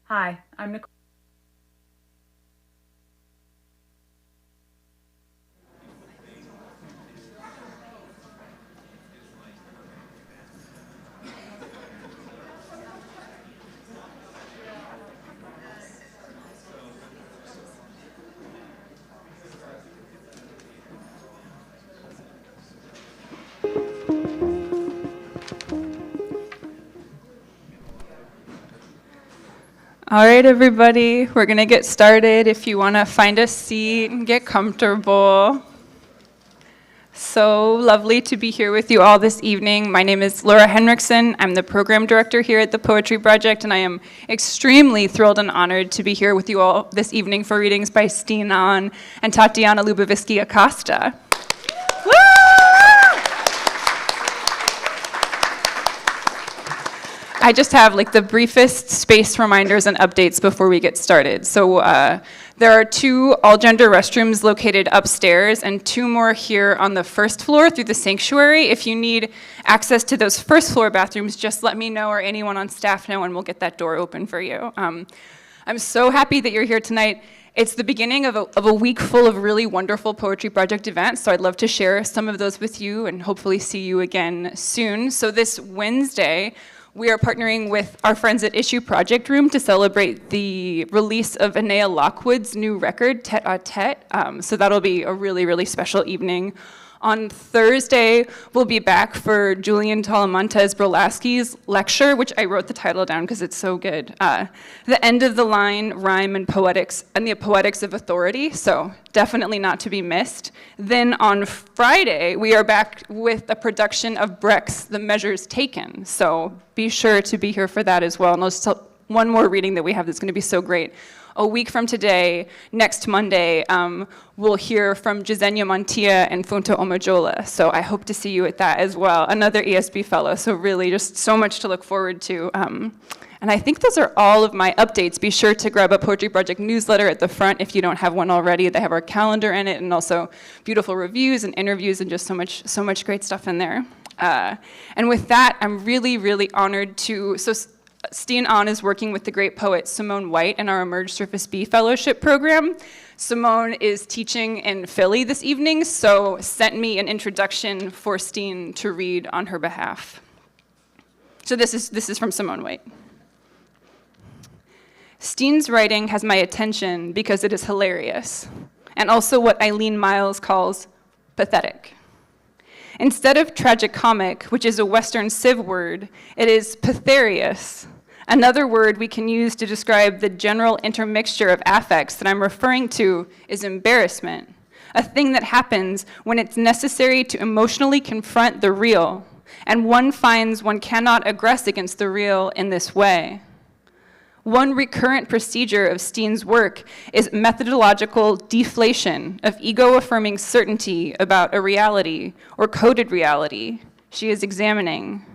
Hi, I'm Nicole. All right, everybody, we're going to get started. If you want to find a seat and get comfortable. So lovely to be here with you all this evening. My name is Laura Henriksen. I'm the program director here at the Poetry Project, and I am extremely thrilled and honored to be here with you all this evening for readings by Stine and Tatiana Luboviski-Acosta. I just have like the briefest space reminders and updates before we get started. So there are 2 all-gender restrooms located upstairs and 2 more here on the first floor through the sanctuary. If you need access to those first floor bathrooms, just let me know or anyone on staff know and we'll get that door open for you. I'm so happy that you're here tonight. It's the beginning of a week full of really wonderful Poetry Project events, so I'd love to share some of those with you and hopefully see you again soon. So this Wednesday, we are partnering with our friends at Issue Project Room to celebrate the release of Anea Lockwood's new record, Tete a Tete. So that'll be a really, really special evening. On Thursday, we'll be back for Julian Talamantes Brolaski's lecture, which I wrote the title down because it's so good. The End of the Line, Rhyme and Poetics, and the Poetics of Authority, so definitely not to be missed. Then on Friday, we are back with a production of Brecht's The Measures Taken, so be sure to be here for that as well. And there's still one more reading that we have that's going to be so great. A week from today, next Monday, we'll hear from Jezenia Montilla and Funta Omajola. So I hope to see you at that as well. Another ESB fellow, so really just so much to look forward to. And I think those are all of my updates. Be sure to grab a Poetry Project newsletter at the front if you don't have one already. They have our calendar in it and also beautiful reviews and interviews and just so much great stuff in there. And with that, I'm really, really honored to, Stine is working with the great poet Simone White in our Emerge Surface B Fellowship program. Simone is teaching in Philly this evening, so sent me an introduction for Stine to read on her behalf. So this is from Simone White. Stine's writing has my attention because it is hilarious, and also what Eileen Miles calls pathetic. Instead of tragicomic, which is a Western civ word, it is patherius, another word we can use to describe the general intermixture of affects that I'm referring to is embarrassment, a thing that happens when it's necessary to emotionally confront the real, and one finds one cannot aggress against the real in this way. One recurrent procedure of Stine's work is methodological deflation of ego-affirming certainty about a reality or coded reality she is examining.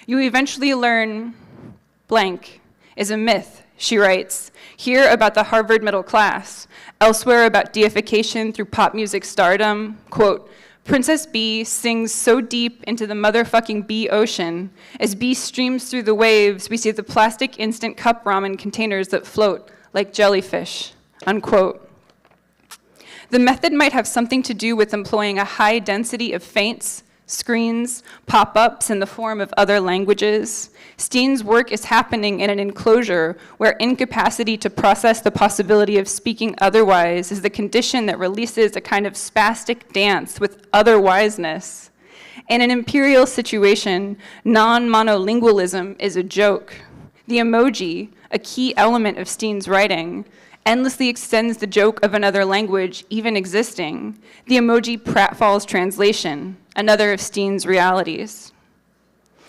You eventually learn blank is a myth, she writes, here about the Harvard middle class, elsewhere about deification through pop music stardom, quote, Princess B sings so deep into the motherfucking B ocean. As B streams through the waves, we see the plastic instant cup ramen containers that float like jellyfish, unquote. The method might have something to do with employing a high density of feints, screens, pop-ups in the form of other languages. Stine's work is happening in an enclosure where incapacity to process the possibility of speaking otherwise is the condition that releases a kind of spastic dance with otherwiseness. In an imperial situation, non-monolingualism is a joke. The emoji, a key element of Stine's writing, endlessly extends the joke of another language even existing. The emoji pratfall's translation, another of Stine's realities.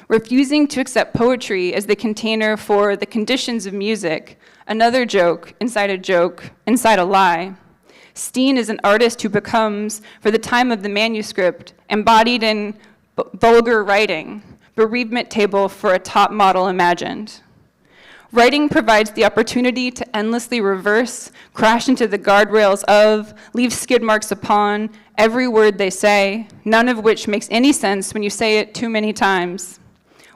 Refusing to accept poetry as the container for the conditions of music, another joke inside a lie. Stine is an artist who becomes, for the time of the manuscript, embodied in vulgar writing, bereavement table for a top model imagined. Writing provides the opportunity to endlessly reverse, crash into the guardrails of, leave skid marks upon every word they say, none of which makes any sense when you say it too many times.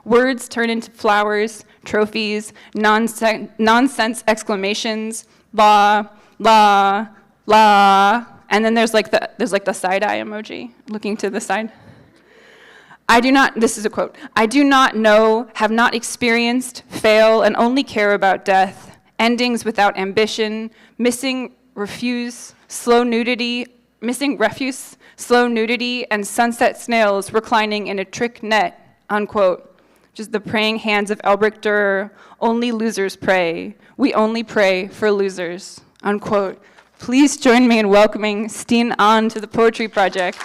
Words turn into flowers, trophies, nonsense exclamations, la, la, la, and then there's like the side-eye emoji looking to the side. This is a quote, I do not know, have not experienced, fail, and only care about death, endings without ambition, missing refuse, slow nudity, and sunset snails reclining in a trick net, unquote. Just the praying hands of Albrecht Dürer, only losers pray. We only pray for losers, unquote. Please join me in welcoming Stine on to the Poetry Project.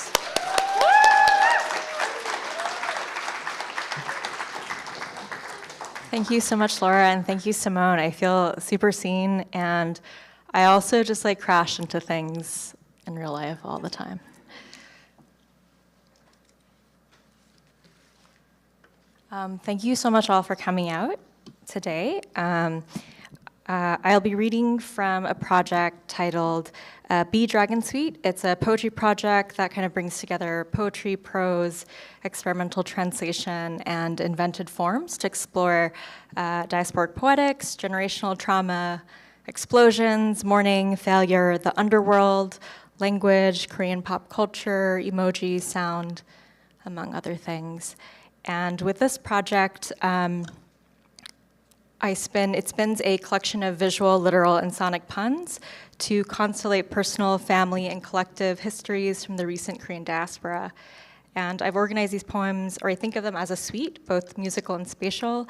Thank you so much, Laura, and thank you, Simone. I feel super seen, and I also just like crash into things in real life all the time. Thank you so much all for coming out today. I'll be reading from a project titled Bee Dragon Suite. It's a poetry project that kind of brings together poetry, prose, experimental translation, and invented forms to explore diasporic poetics, generational trauma, explosions, mourning, failure, the underworld, language, Korean pop culture, emoji, sound, among other things. And with this project, it spins a collection of visual, literal, and sonic puns to constellate personal, family, and collective histories from the recent Korean diaspora. And I've organized these poems, or I think of them as a suite, both musical and spatial,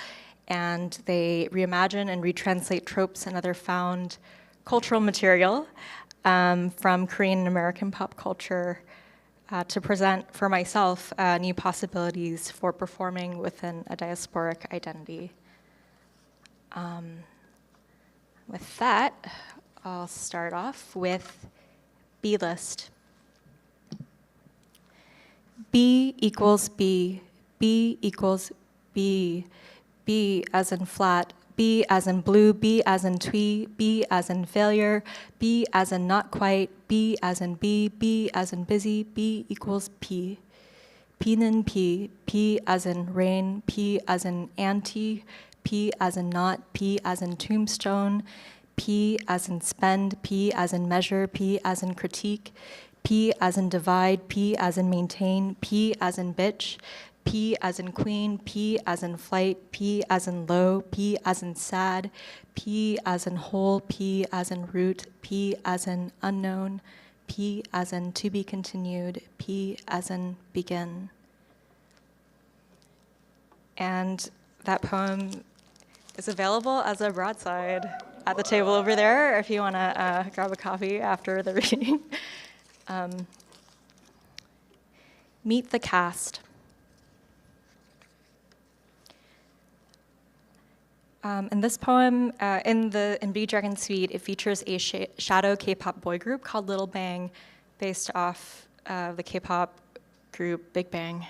and they reimagine and retranslate tropes and other found cultural material from Korean and American pop culture to present for myself new possibilities for performing within a diasporic identity. With that, I'll start off with B list. B equals B, B equals B, B as in flat, B as in blue, B as in twee, B as in failure, B as in not quite, B as in B as in busy, B equals P. P는 P, P as in rain, P as in anti, P as in not, P as in tombstone, P as in spend, P as in measure, P as in critique, P as in divide, P as in maintain, P as in bitch, P as in queen, P as in flight, P as in low, P as in sad, P as in whole, P as in root, P as in unknown, P as in to be continued, P as in begin. And that poem is available as a broadside at the table over there if you want to grab a coffee after the reading. Meet the cast. In this poem, in Bee Dragon Suite, it features a shadow K-pop boy group called Little Bang, based off the K-pop group Big Bang.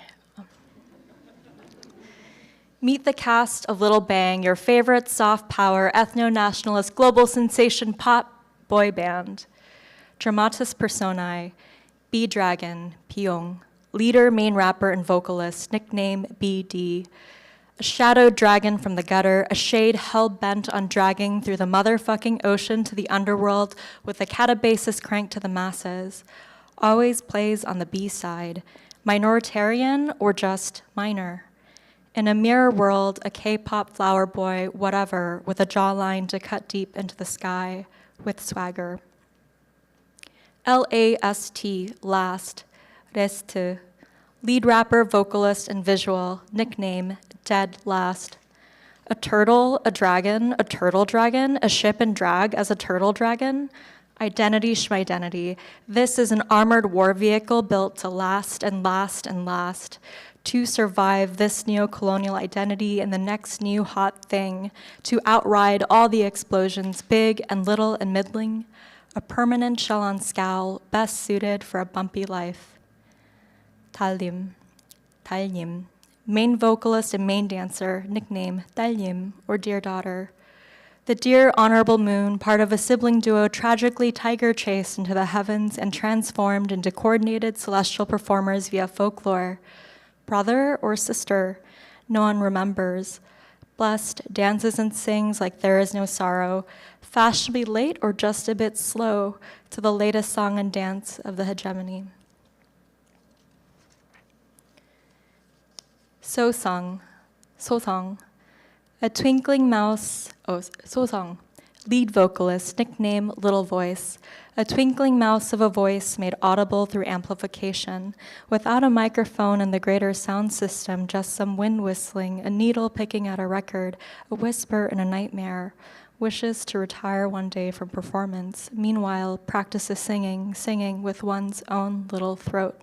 Meet the cast of Little Bang, your favorite soft power, ethno-nationalist, global sensation pop boy band. Dramatis personae, Bee Dragon, Pyong, leader, main rapper, and vocalist, nickname BD. A shadowed dragon from the gutter, a shade hell-bent on dragging through the motherfucking ocean to the underworld with the catabasis cranked to the masses. Always plays on the B-side, minoritarian or just minor. In a mirror world, a K-pop flower boy, whatever, with a jawline to cut deep into the sky with swagger. L-A-S-T, last, reste, lead rapper, vocalist, and visual, nickname, dead last. A turtle, a turtle dragon, a ship and drag as a turtle dragon. Identity schmidentity. This is an armored war vehicle built to last and last and last. To survive this neo-colonial identity and the next new hot thing, to outride all the explosions, big and little and middling, a permanent shell-on scowl, best suited for a bumpy life. Tallim, main vocalist and main dancer, nickname Tallim, or dear daughter. The dear honorable moon, part of a sibling duo tragically tiger chased into the heavens and transformed into coordinated celestial performers via folklore. Brother or sister, no one remembers. Blessed, dances and sings like there is no sorrow, fashionably late or just a bit slow to the latest song and dance of the hegemony. So-song, a twinkling mouse, so-song, lead vocalist, nickname Little Voice, a twinkling mouse of a voice made audible through amplification, without a microphone and the greater sound system, just some wind whistling, a needle picking at a record, a whisper in a nightmare, wishes to retire one day from performance, meanwhile practices singing with one's own little throat.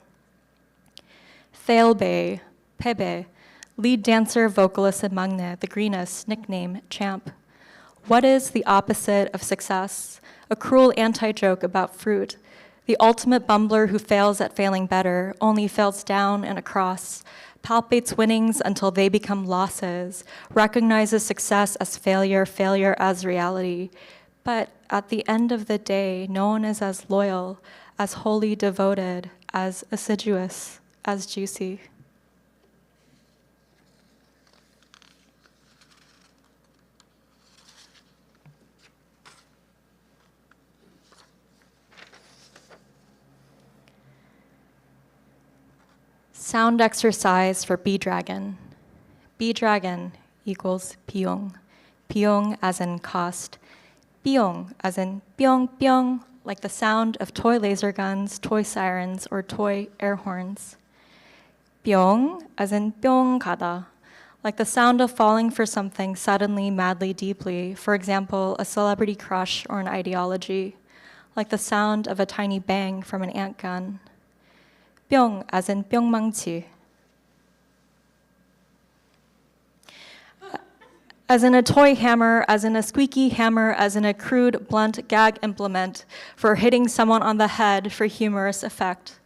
Thailbe, Pebe, lead dancer, vocalist in Magne, the greenest, nickname Champ. What is the opposite of success? A cruel anti-joke about fruit. The ultimate bumbler who fails at failing better, only fails down and across, palpates winnings until they become losses, recognizes success as failure, failure as reality. But at the end of the day, no one is as loyal, as wholly devoted, as assiduous, as juicy. Sound exercise for bee dragon. Bee dragon equals pyong. Pyong as in cost. Pyong as in pyong pyong, like the sound of toy laser guns, toy sirens, or toy air horns. Pyong as in pyong kada, like the sound of falling for something suddenly, madly, deeply, for example, a celebrity crush or an ideology, like the sound of a tiny bang from an ant gun. 뿅 as in 뿅망치. As in a toy hammer, as in a squeaky hammer, as in a crude, blunt gag implement for hitting someone on the head for humorous effect.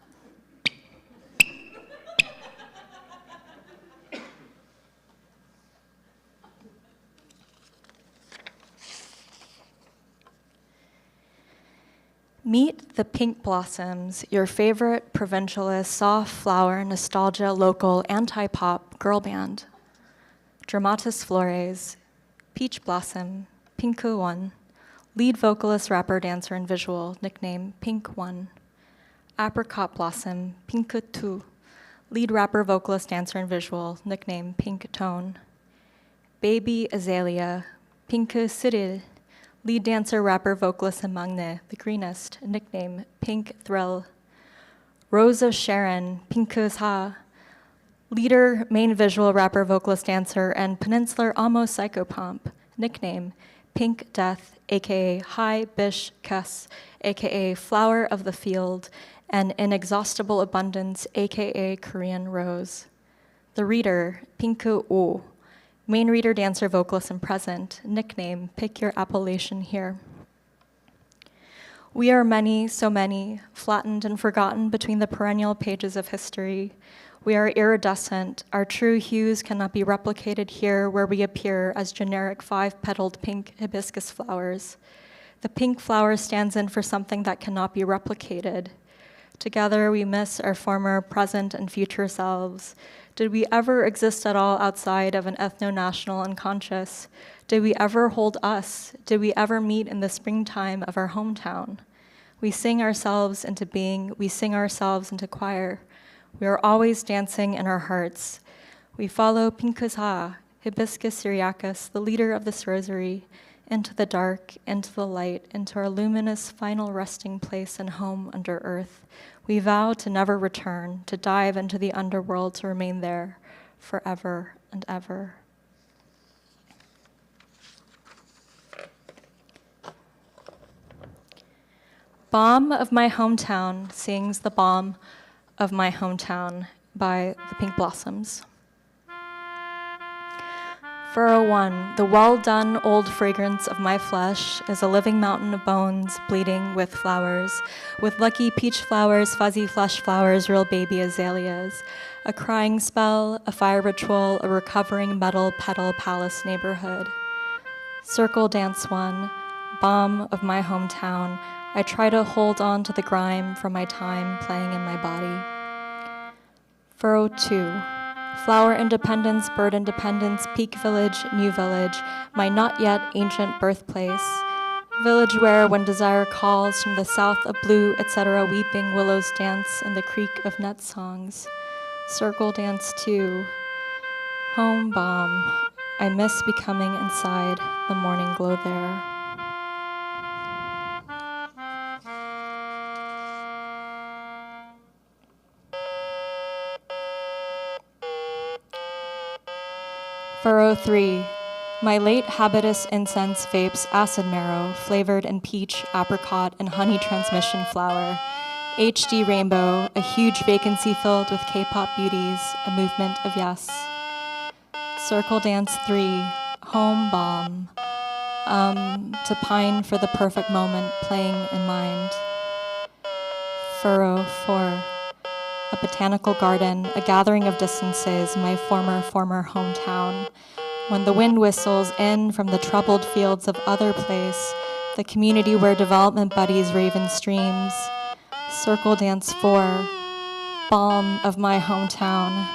Meet the Pink Blossoms, your favorite provincialist, soft flower, nostalgia, local, anti-pop girl band. Dramatis Flores, Peach Blossom, Pinku One, lead vocalist, rapper, dancer, and visual, nickname Pink One. Apricot Blossom, Pinku Two, lead rapper, vocalist, dancer, and visual, nickname Pink Tone. Baby Azalea, Pinku Cyril, lead dancer, rapper, vocalist, and Magne, the greenest, nickname Pink Thrill. Rose of Sharon, Pinku Ha, leader, main visual, rapper, vocalist, dancer, and peninsular almost psychopomp, nickname Pink Death, aka High Bish Kuss, aka Flower of the Field, and Inexhaustible Abundance, aka Korean Rose. The reader, Pinku O, main reader, dancer, vocalist, and present, nickname, pick your appellation here. We are many, so many, flattened and forgotten between the perennial pages of history. We are iridescent. Our true hues cannot be replicated here where we appear as generic five-petaled pink hibiscus flowers. The pink flower stands in for something that cannot be replicated. Together we miss our former, present, and future selves. Did we ever exist at all outside of an ethno-national unconscious? Did we ever hold us? Did we ever meet in the springtime of our hometown? We sing ourselves into being, we sing ourselves into choir. We are always dancing in our hearts. We follow Pinkus Ha, Hibiscus syriacus, the leader of this rosary, into the dark, into the light, into our luminous final resting place and home under earth. We vow to never return, to dive into the underworld, to remain there forever and ever. Bomb of My Hometown sings The Bomb of My Hometown by the Pink Blossoms. Furrow 1, the well-done old fragrance of my flesh is a living mountain of bones bleeding with flowers, with lucky peach flowers, fuzzy flesh flowers, real baby azaleas, a crying spell, a fire ritual, a recovering metal petal palace neighborhood. Circle Dance 1, bomb of my hometown, I try to hold on to the grime from my time playing in my body. Furrow 2, Flower independence, bird independence, peak village, new village, my not yet ancient birthplace. Village where, when desire calls from the south of blue, etc., weeping willows dance in the creek of net songs. Circle dance too. Home bomb. I miss becoming inside the morning glow there. Furrow 3. My late habitus incense vapes acid marrow, flavored in peach, apricot, and honey transmission flower. HD rainbow, a huge vacancy filled with K-pop beauties, a movement of yes. Circle dance 3. Home bomb. To pine for the perfect moment, playing in mind. Furrow 4. A botanical garden, a gathering of distances, my former hometown. When the wind whistles in from the troubled fields of other place, the community where development buddies rave in streams. Circle dance 4. Balm of my hometown.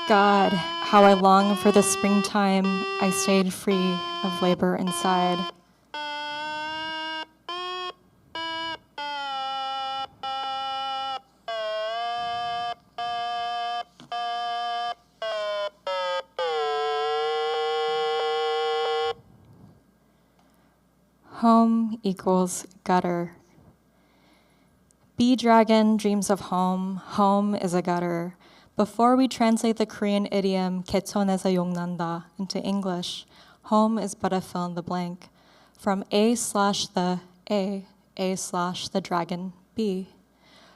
God, how I long for the springtime I stayed free of labor inside. Home equals gutter. Bee dragon dreams of home. Home is a gutter. Before we translate the Korean idiom 개천에서 용난다 into English, home is but a fill in the blank. From A/the dragon, B.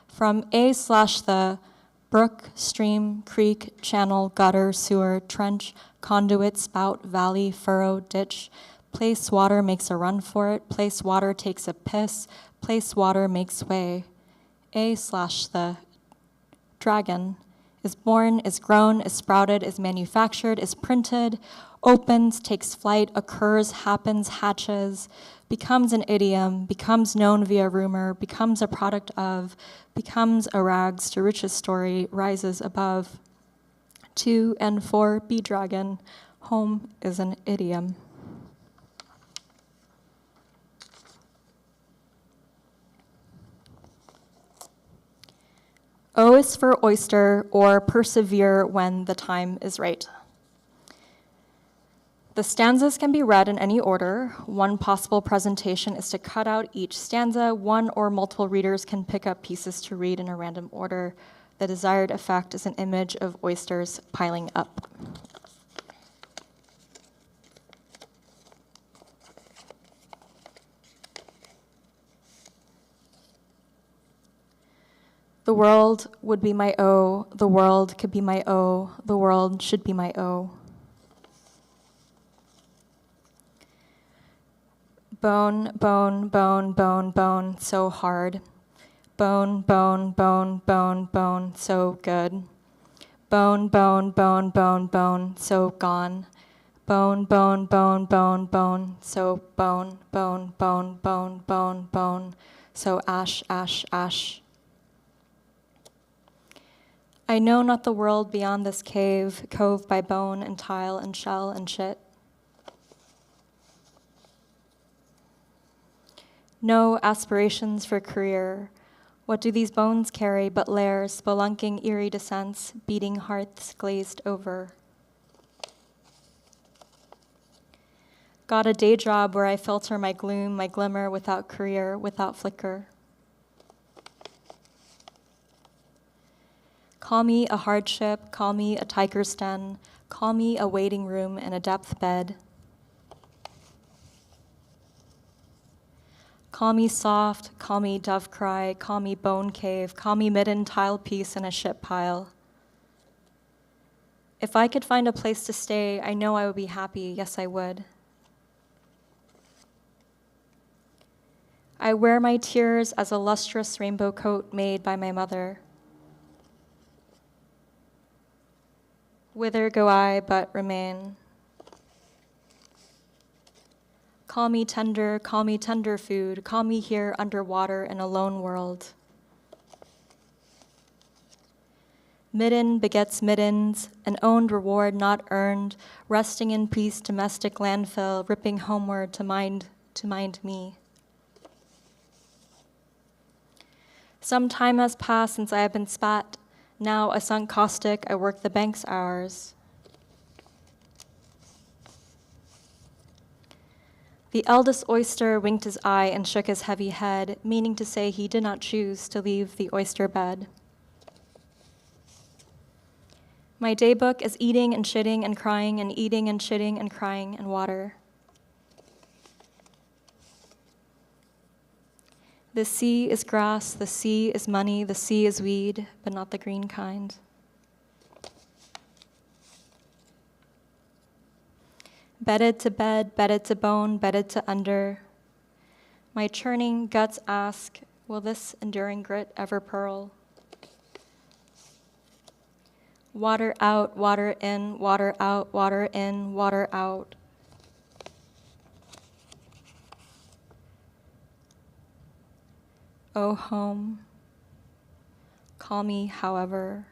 From A/the brook, stream, creek, channel, gutter, sewer, trench, conduit, spout, valley, furrow, ditch. Place water makes a run for it. Place water takes a piss. Place water makes way. A/the dragon is born, is grown, is sprouted, is manufactured, is printed, opens, takes flight, occurs, happens, hatches, becomes an idiom, becomes known via rumor, becomes a product of, becomes a rags to riches story, rises above. 2 and 4, bee dragon, home is an idiom. O is for oyster, or persevere when the time is right. The stanzas can be read in any order. One possible presentation is to cut out each stanza. One or multiple readers can pick up pieces to read in a random order. The desired effect is an image of oysters piling up. The world would be my O, the world could be my O, the world should be my O. Bone, bone, bone, bone, bone, so hard. Bone, bone, bone, bone, bone, so good. Bone, bone, bone, bone, bone, so gone. Bone, bone, bone, bone, bone, so bone, bone, bone, bone, bone, bone, so ash, ash, ash. I know not the world beyond this cave, cove by bone and tile and shell and shit. No aspirations for career. What do these bones carry but layers, spelunking eerie descents, beating hearts glazed over? Got a day job where I filter my gloom, my glimmer, without career, without flicker. Call me a hardship, call me a tiger's den, call me a waiting room and a depth bed. Call me soft, call me dove cry, call me bone cave, call me midden tile piece in a shit pile. If I could find a place to stay, I know I would be happy, yes I would. I wear my tears as a lustrous rainbow coat made by my mother. Whither go I but remain? Call me tender food, call me here underwater in a lone world. Midden begets middens, an owned reward not earned, resting in peace, domestic landfill, ripping homeward to mind me. Some time has passed since I have been spat. Now a sunk caustic, I work the bank's hours. The eldest oyster winked his eye and shook his heavy head, meaning to say he did not choose to leave the oyster bed. My daybook is eating and shitting and crying and eating and shitting and crying and water. The sea is grass, the sea is money, the sea is weed, but not the green kind. Bedded to bed, bedded to bone, bedded to under. My churning guts ask, will this enduring grit ever pearl? Water out, water in, water out, water in, water out. Oh, home, call me however.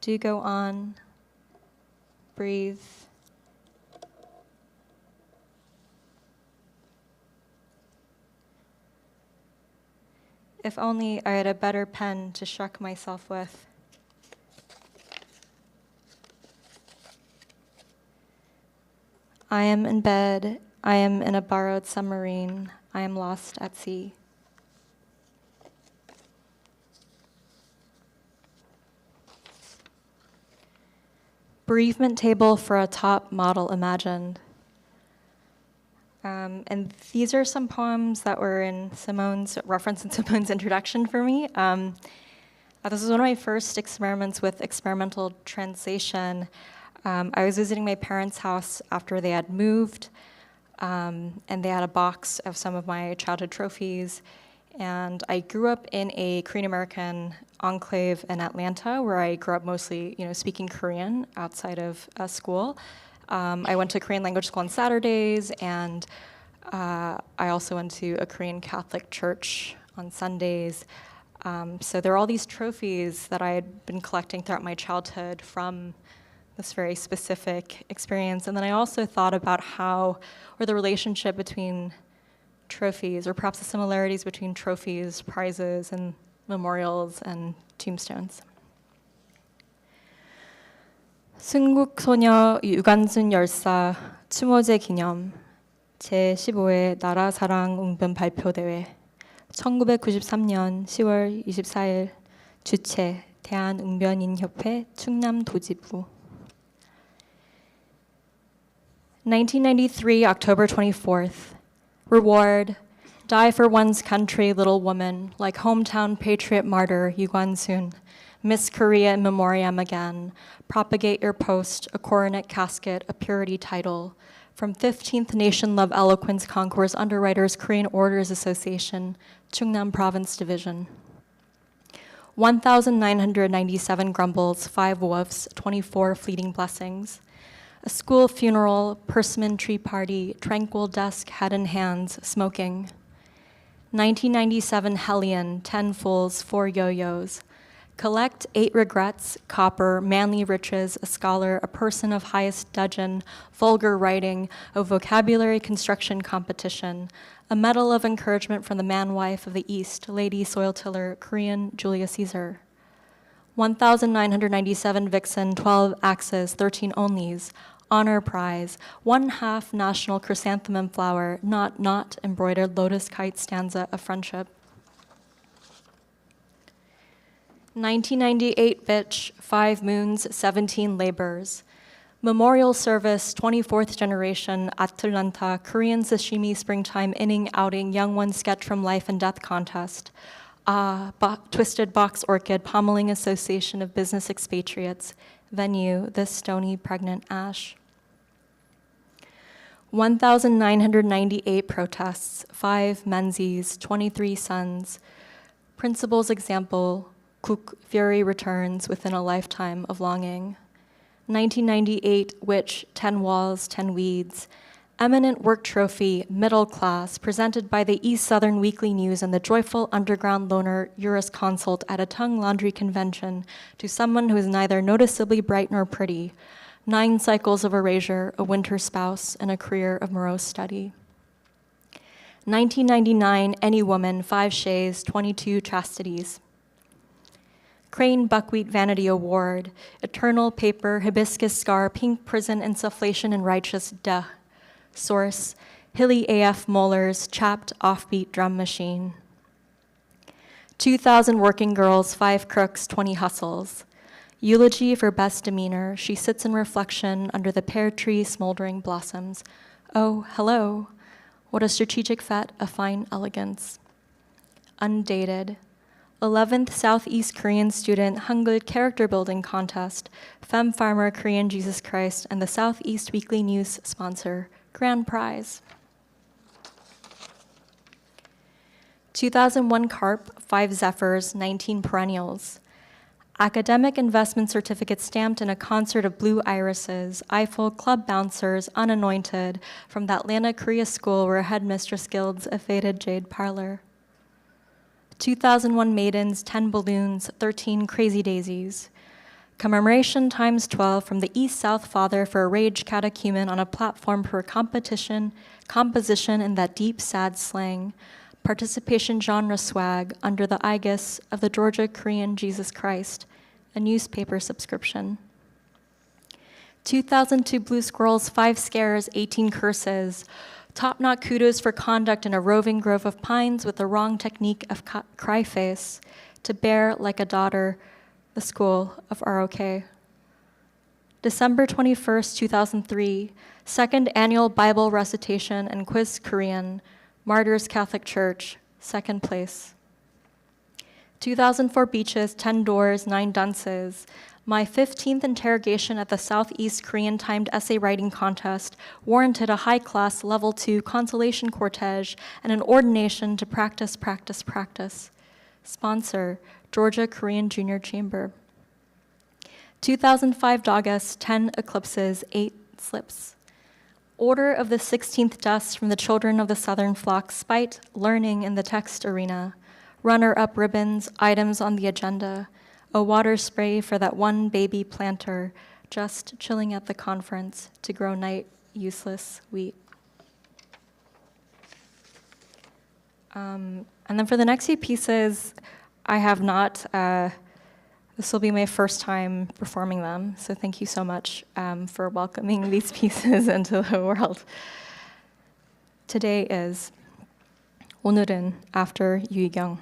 Do go on, breathe. If only I had a better pen to shuck myself with. I am in bed, I am in a borrowed submarine, I am lost at sea. Bereavement table for a top model imagined. And these are some poems that were in reference in Simone's introduction for me. This was one of my first experiments with experimental translation. I was visiting my parents' house after they had moved, and they had a box of some of my childhood trophies. And I grew up in a Korean American enclave in Atlanta, where I grew up mostly, speaking Korean outside of school. I went to Korean language school on Saturdays, and I also went to a Korean Catholic church on Sundays. So there are all these trophies that I had been collecting throughout my childhood from this very specific experience. And then I also thought about the relationship between trophies, or perhaps the similarities between trophies, prizes, and memorials and tombstones. 순국소녀 유관순 열사 추모제 기념 제15회 나라사랑 웅변 발표대회 1993년 10월 24일 주최 대한웅변인협회 충남도지부 1993, October 24th. Reward, die for one's country, little woman, like hometown patriot martyr Yu Guan-sun. Miss Korea in memoriam again. Propagate your post, a coronet casket, a purity title. From 15th Nation Love Eloquence Concours Underwriters Korean Orders Association, Chungnam Province Division. 1,997 grumbles, 5 woofs, 24 fleeting blessings. A school funeral, persimmon tree party, tranquil desk, head in hands, smoking. 1997 Hellion, 10 fools, 4 yo-yos. Collect 8 regrets, copper, manly riches, a scholar, a person of highest dudgeon, vulgar writing, a vocabulary construction competition, a medal of encouragement from the man-wife of the East, Lady Soil Tiller, Korean Julia Caesar. 1,997 vixen, 12 axes, 13 onlys, honor prize, 1/2 national chrysanthemum flower, not embroidered lotus kite stanza of friendship. 1998 bitch, 5 moons, 17 labors. Memorial service, 24th generation, Atlanta, Korean sashimi springtime inning outing, young one sketch from life and death contest. Twisted box orchid, pommeling association of business expatriates. Venue, this stony pregnant ash. 1,998 protests, 5 menzies, 23 sons. Principal's example, Kuk fury returns within a lifetime of longing. 1998 witch, 10 walls, 10 weeds. Eminent Work Trophy, Middle Class, presented by the East Southern Weekly News and the joyful underground loner jurisconsult at a tongue laundry convention to someone who is neither noticeably bright nor pretty. 9 cycles of erasure, a winter spouse, and a career of morose study. 1999, Any Woman, 5 Shays, 22 Chastities. Crane Buckwheat Vanity Award, Eternal Paper, Hibiscus Scar, Pink Prison, Insufflation, and Righteous Duh. Source, Hilly AF Molars, Chapped Offbeat Drum Machine. 2,000 Working Girls, 5 Crooks, 20 Hustles. Eulogy for Best Demeanor, she sits in reflection under the pear tree smoldering blossoms. Oh, hello. What a strategic fete of fine elegance. Undated. 11th Southeast Korean Student Hangul Character Building Contest, Femme Farmer Korean Jesus Christ, and the Southeast Weekly News sponsor. Grand Prize. 2001 Carp, 5 Zephyrs, 19 Perennials. Academic investment certificate stamped in a concert of blue irises, Eiffel, club bouncers, unanointed, from the Atlanta Korea school where headmistress gilds a faded jade parlor. 2001 Maidens, 10 Balloons, 13 Crazy Daisies. Commemoration times 12 from the East-South Father for a rage catechumen on a platform for composition in that deep, sad slang. Participation genre swag under the aegis of the Georgia Korean Jesus Christ, a newspaper subscription. 2002 Blue Squirrels, 5 Scares, 18 Curses. Top-knot kudos for conduct in a roving grove of pines with the wrong technique of cry face to bear like a daughter the school of ROK. December 21st, 2003, second annual Bible recitation and quiz Korean, Martyrs Catholic Church, second place. 2004 Beaches, 10 Doors, 9 Dunces. My 15th interrogation at the Southeast Korean timed essay writing contest warranted a high-class level 2 consolation cortege and an ordination to practice. Sponsor, Georgia Korean Junior Chamber. 2005 August, 10 Eclipses, 8 Slips. Order of the 16th Dust from the Children of the Southern Flock, spite learning in the text arena. Runner-up ribbons, items on the agenda. A water spray for that one baby planter, just chilling at the conference to grow night useless wheat. And then for the next few pieces, I have not, this will be my first time performing them, so thank you so much for welcoming these pieces into the world. Today is 오늘은 after 유희경.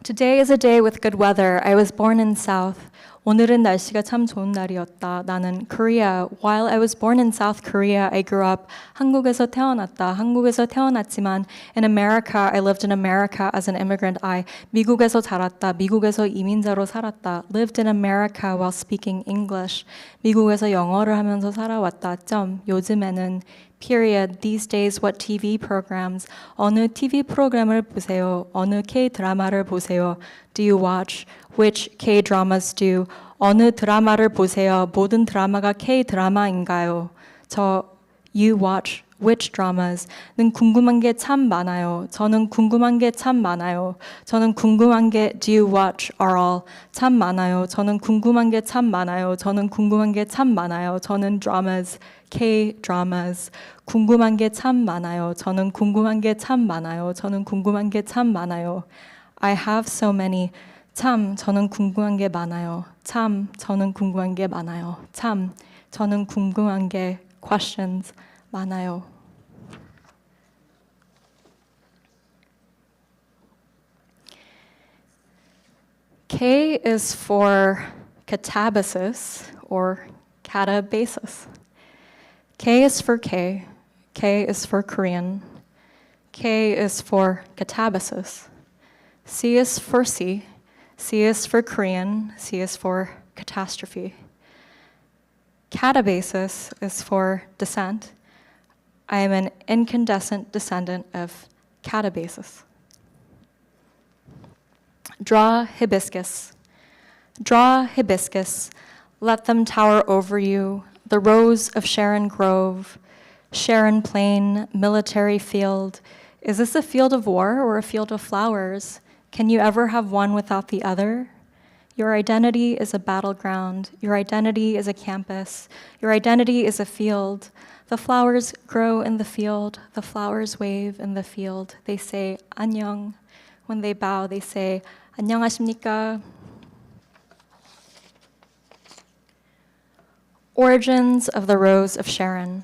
Today is a day with good weather. I was born in South. 오늘은 날씨가 참 좋은 날이었다. 나는 Korea. While I was born in South Korea, I grew up. 한국에서 태어났다. 한국에서 태어났지만 in America, I lived in America as an immigrant. I 미국에서 자랐다. 미국에서 이민자로 살았다. Lived in America while speaking English. 미국에서 영어를 하면서 살아왔다. 요즘에는 period. These days, what TV programs? 어느 TV 프로그램을 보세요? 어느 K-드라마를 보세요? Do you watch? Which K-dramas do? 어느 드라마를 보세요? 모든 드라마가 K-드라마인가요? You watch which dramas? 는 궁금한 게 참 많아요. 저는 궁금한 게 참 많아요. 저는 궁금한 게 do you watch are all 참 많아요. 저는 궁금한 게 참 많아요. 저는 궁금한 게 참 많아요. 저는 dramas, K-dramas. 궁금한 게 참 많아요. 저는 궁금한 게 참 많아요. 저는 궁금한 게 참 많아요. I have so many. 참, 저는 궁금한 게 많아요. 참, 저는 궁금한 게 많아요. 참, 저는 궁금한 게 questions 많아요. K is for catabasis or catabasis. K is for K. K is for Korean. K is for catabasis. C is for C. C is for Korean. C is for catastrophe. Catabasis is for descent. I am an incandescent descendant of catabasis. Draw hibiscus. Draw hibiscus, let them tower over you, the rose of Sharon Grove, Sharon Plain, military field. Is this a field of war or a field of flowers? Can you ever have one without the other? Your identity is a battleground. Your identity is a campus. Your identity is a field. The flowers grow in the field. The flowers wave in the field. They say, 안녕. When they bow, they say, 안녕하십니까? Origins of the Rose of Sharon.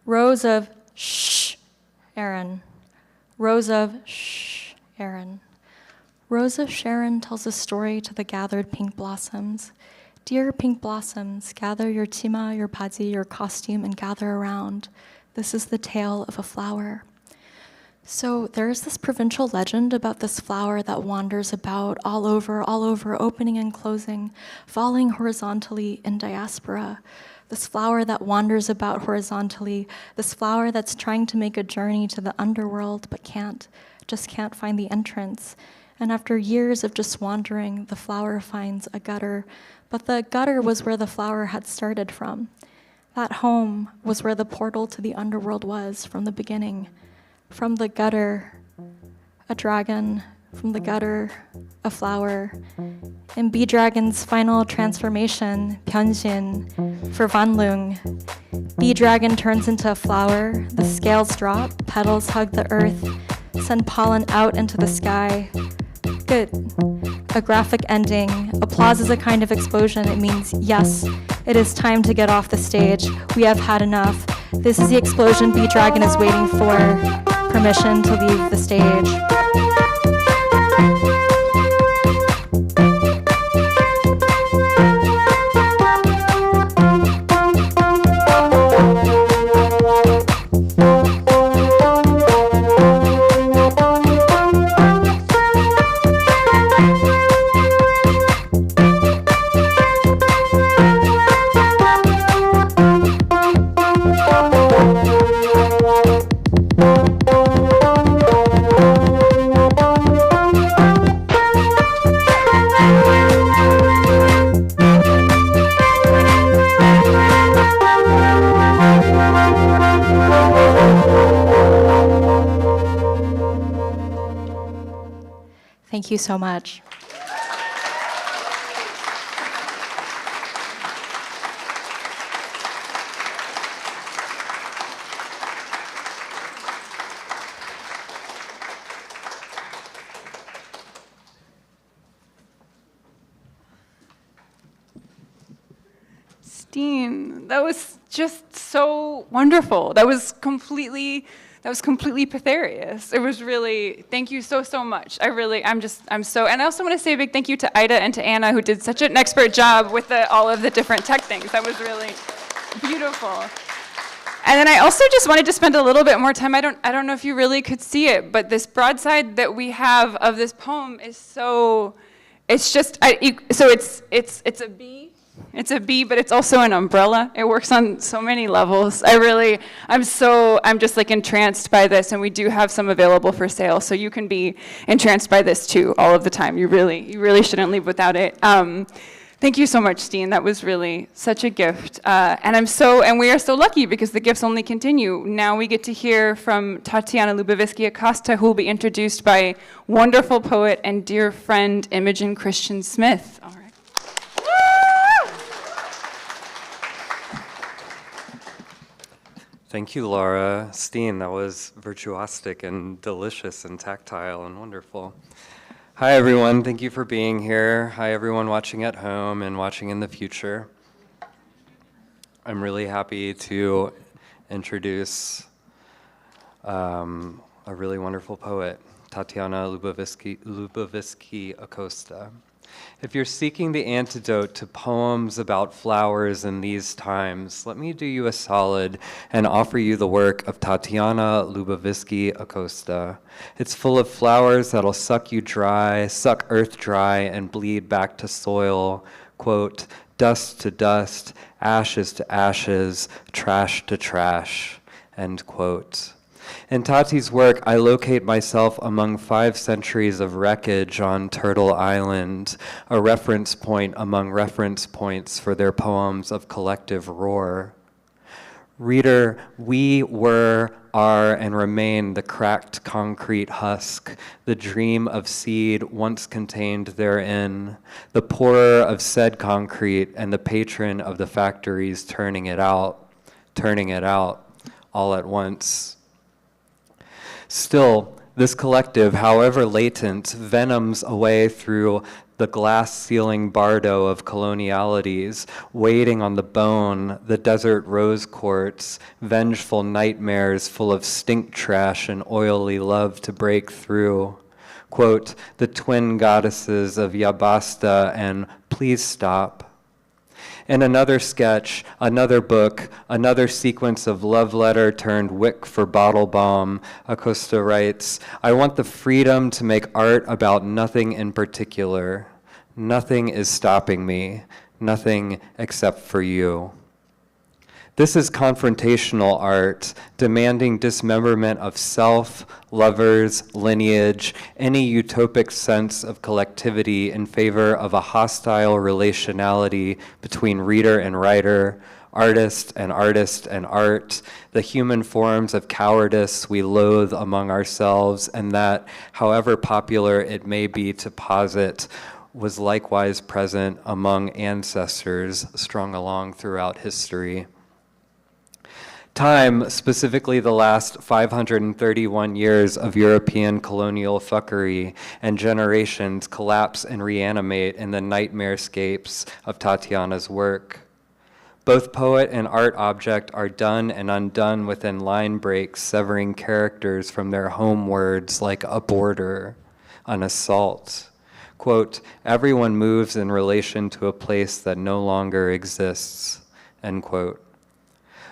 Rose of Sharon. Rose of Sharon. Rose of Sharon tells a story to the gathered pink blossoms. Dear pink blossoms, gather your chima, your baji, your costume, and gather around. This is the tale of a flower. So there's this provincial legend about this flower that wanders about all over, opening and closing, falling horizontally in diaspora. This flower that wanders about horizontally, this flower that's trying to make a journey to the underworld but just can't find the entrance. And after years of just wandering, the flower finds a gutter, but the gutter was where the flower had started from. That home was where the portal to the underworld was from the beginning. From the gutter, a dragon. From the gutter, a flower. In Bee Dragon's final transformation, 변신, for Vanlung, Bee Dragon turns into a flower, the scales drop, petals hug the earth, send pollen out into the sky. Good. A graphic ending. Applause is a kind of explosion. It means, yes, it is time to get off the stage. We have had enough. This is the explosion Bee Dragon is waiting for. Permission to leave the stage. Thank you so much. Stine, that was just so wonderful. That was completely Pythareus. It was really, thank you so much. I'm so, and I also want to say a big thank you to Ida and to Anna who did such an expert job with all of the different tech things. That was really beautiful. And then I also just wanted to spend a little bit more time, I don't know if you really could see it, but this broadside that we have of this poem is so, it's just, it's a bee. It's a bee, but it's also an umbrella. It works on so many levels. I'm just like entranced by this, and we do have some available for sale, so you can be entranced by this too all of the time. You really shouldn't leave without it. Thank you so much, Stine. That was really such a gift. And we are so lucky because the gifts only continue. Now we get to hear from Tatiana Luboviski-Acosta, who will be introduced by wonderful poet and dear friend Imogen Christian Smith. All right. Thank you, Laura. Stine, that was virtuosic and delicious and tactile and wonderful. Hi, everyone. Thank you for being here. Hi, everyone watching at home and watching in the future. I'm really happy to introduce a really wonderful poet, Tatiana Luboviski-Acosta. If you're seeking the antidote to poems about flowers in these times, let me do you a solid and offer you the work of Tatiana Luboviski-Acosta. It's full of flowers that'll suck you dry, suck earth dry, and bleed back to soil, quote, dust to dust, ashes to ashes, trash to trash, end quote. In Tati's work, I locate myself among 5 centuries of wreckage on Turtle Island, a reference point among reference points for their poems of collective roar. Reader, we were, are, and remain the cracked concrete husk, the dream of seed once contained therein, the pourer of said concrete and the patron of the factories turning it out, all at once. Still, this collective, however latent, venoms away through the glass ceiling bardo of colonialities, waiting on the bone, the desert rose quartz, vengeful nightmares full of stink trash and oily love to break through. Quote, the twin goddesses of Yabasta and Please Stop. In another sketch, another book, another sequence of love letter turned wick for bottle bomb, Acosta writes, I want the freedom to make art about nothing in particular. Nothing is stopping me, nothing except for you. This is confrontational art, demanding dismemberment of self, lovers, lineage, any utopic sense of collectivity in favor of a hostile relationality between reader and writer, artist and art, the human forms of cowardice we loathe among ourselves, and that, however popular it may be to posit, was likewise present among ancestors strung along throughout history. Time, specifically the last 531 years of European colonial fuckery and generations, collapse and reanimate in the nightmarescapes of Tatiana's work. Both poet and art object are done and undone within line breaks, severing characters from their home words like a border, an assault. Quote, everyone moves in relation to a place that no longer exists, end quote.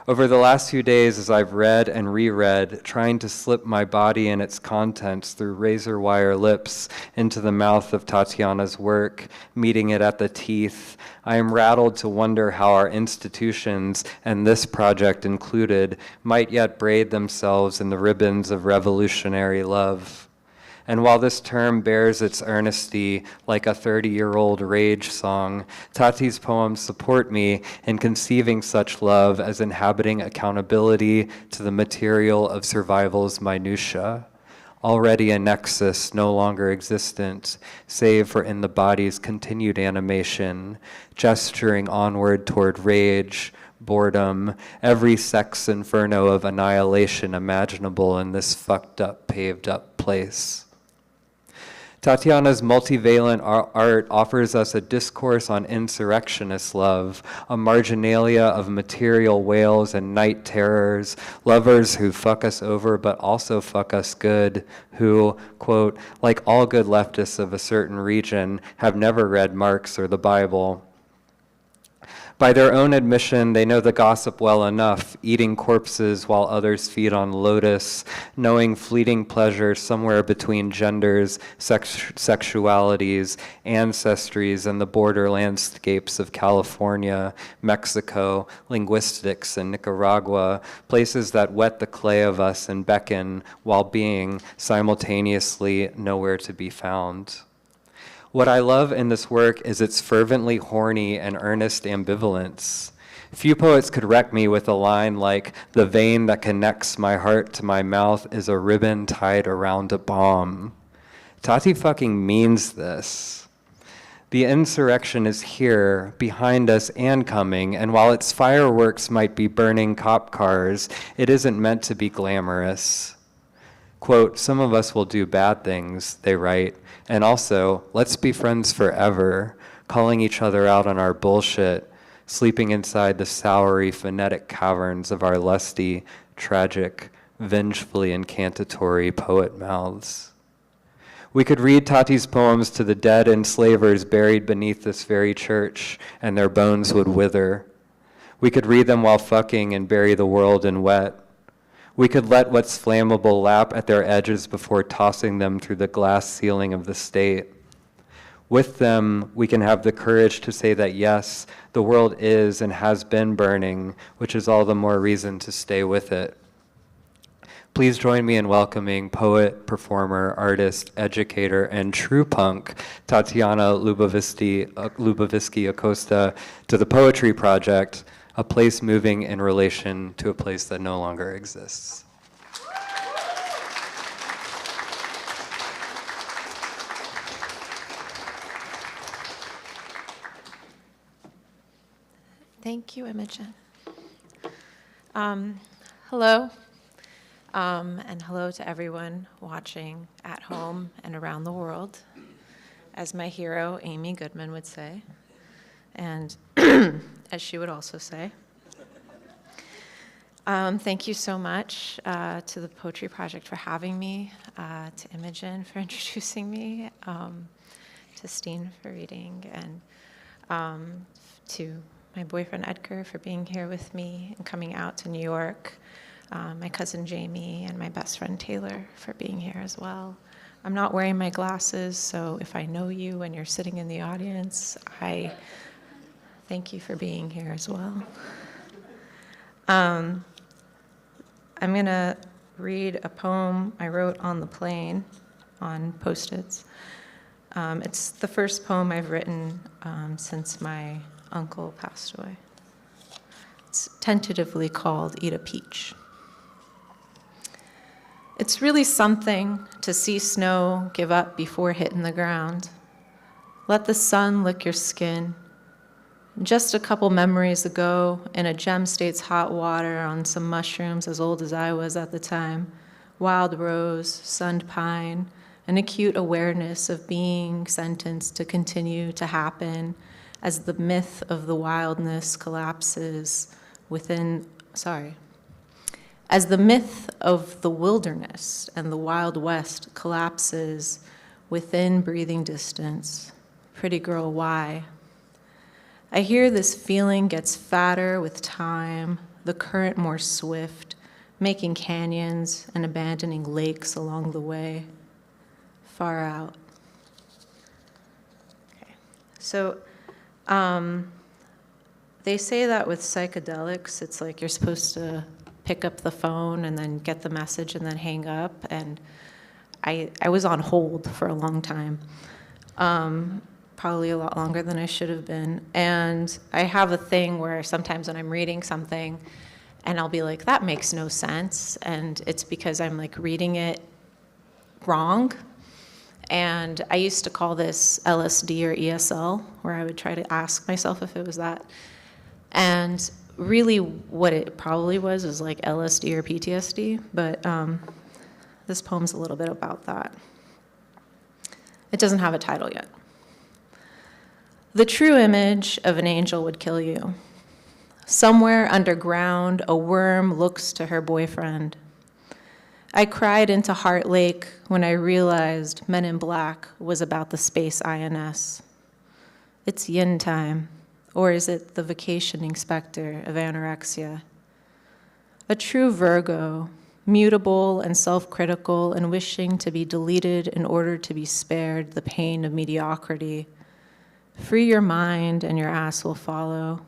Over the last few days, as I've read and reread, trying to slip my body and its contents through razor wire lips into the mouth of Tatiana's work, meeting it at the teeth, I am rattled to wonder how our institutions, and this project included, might yet braid themselves in the ribbons of revolutionary love. And while this term bears its earnesty like a 30-year-old rage song, Tati's poems support me in conceiving such love as inhabiting accountability to the material of survival's minutia, already a nexus no longer existent, save for in the body's continued animation, gesturing onward toward rage, boredom, every sex inferno of annihilation imaginable in this fucked up, paved up place. Tatiana's multivalent art offers us a discourse on insurrectionist love, a marginalia of material wails and night terrors, lovers who fuck us over but also fuck us good, who, quote, like all good leftists of a certain region, have never read Marx or the Bible. By their own admission, they know the gossip well enough, eating corpses while others feed on lotus, knowing fleeting pleasure somewhere between genders, sexualities, ancestries, and the border landscapes of California, Mexico, linguistics, and Nicaragua, places that wet the clay of us and beckon while being simultaneously nowhere to be found. What I love in this work is its fervently horny and earnest ambivalence. Few poets could wreck me with a line like, the vein that connects my heart to my mouth is a ribbon tied around a bomb. Tati fucking means this. The insurrection is here, behind us and coming, and while its fireworks might be burning cop cars, it isn't meant to be glamorous. Quote, some of us will do bad things, they write, and also, let's be friends forever, calling each other out on our bullshit, sleeping inside the soury, phonetic caverns of our lusty, tragic, vengefully incantatory poet mouths. We could read Tati's poems to the dead enslavers buried beneath this very church, and their bones would wither. We could read them while fucking and bury the world in wet. We could let what's flammable lap at their edges before tossing them through the glass ceiling of the state. With them, we can have the courage to say that yes, the world is and has been burning, which is all the more reason to stay with it. Please join me in welcoming poet, performer, artist, educator, and true punk, Tatiana Luboviski-Acosta, to the Poetry Project, a place moving in relation to a place that no longer exists. Thank you, Imogen. Hello, and hello to everyone watching at home and around the world, as my hero, Amy Goodman, would say, and as she would also say. Thank you so much to the Poetry Project for having me, to Imogen for introducing me, to Stine for reading, and to my boyfriend Edgar for being here with me and coming out to New York, my cousin Jamie, and my best friend Taylor for being here as well. I'm not wearing my glasses, so if I know you and you're sitting in the audience, I thank you for being here as well. I'm going to read a poem I wrote on the plane on Post-its. It's the first poem I've written since my uncle passed away. It's tentatively called Eat a Peach. It's really something to see snow give up before hitting the ground. Let the sun lick your skin. Just a couple memories ago, in a Gem State's hot water on some mushrooms as old as I was at the time, wild rose, sunned pine, an acute awareness of being sentenced to continue to happen as the myth of the wildness collapses as the myth of the wilderness and the Wild West collapses within breathing distance. Pretty girl, why? I hear this feeling gets fatter with time, the current more swift, making canyons and abandoning lakes along the way, far out. Okay, so they say that with psychedelics, it's like you're supposed to pick up the phone and then get the message and then hang up. And I was on hold for a long time, probably a lot longer than I should have been. And I have a thing where sometimes when I'm reading something and I'll be like, that makes no sense. And it's because I'm like reading it wrong. And I used to call this LSD or ESL, where I would try to ask myself if it was that. And really what it probably was like LSD or PTSD, but this poem's a little bit about that. It doesn't have a title yet. The true image of an angel would kill you. Somewhere underground, a worm looks to her boyfriend. I cried into Heart Lake when I realized Men in Black was about the space INS. It's yin time, or is it the vacationing specter of anorexia? A true Virgo, mutable and self-critical and wishing to be deleted in order to be spared the pain of mediocrity. Free your mind and your ass will follow.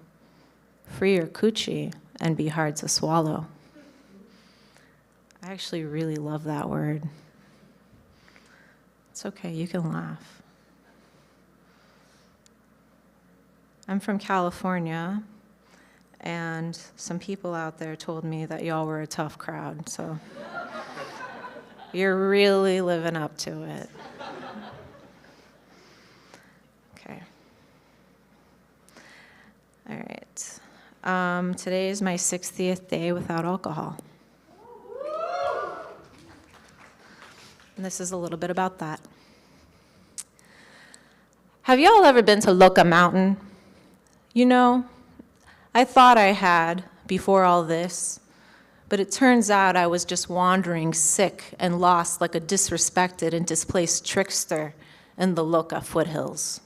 Free your coochie and be hard to swallow. I actually really love that word. It's okay, you can laugh. I'm from California, and some people out there told me that y'all were a tough crowd, so you're really living up to it. Okay. All right. Today is my 60th day without alcohol. And this is a little bit about that. Have y'all ever been to Loca Mountain? You know, I thought I had before all this, but it turns out I was just wandering sick and lost like a disrespected and displaced trickster in the Loca foothills.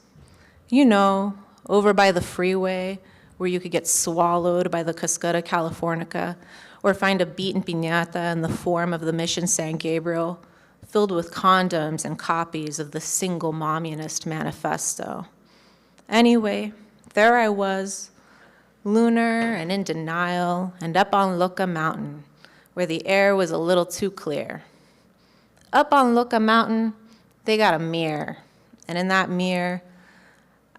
You know, over by the freeway where you could get swallowed by the Cascada Californica or find a beaten piñata in the form of the Mission San Gabriel, filled with condoms and copies of the single mommunist manifesto. Anyway, there I was, lunar and in denial, and up on Loca Mountain, where the air was a little too clear. Up on Looka Mountain, they got a mirror. And in that mirror,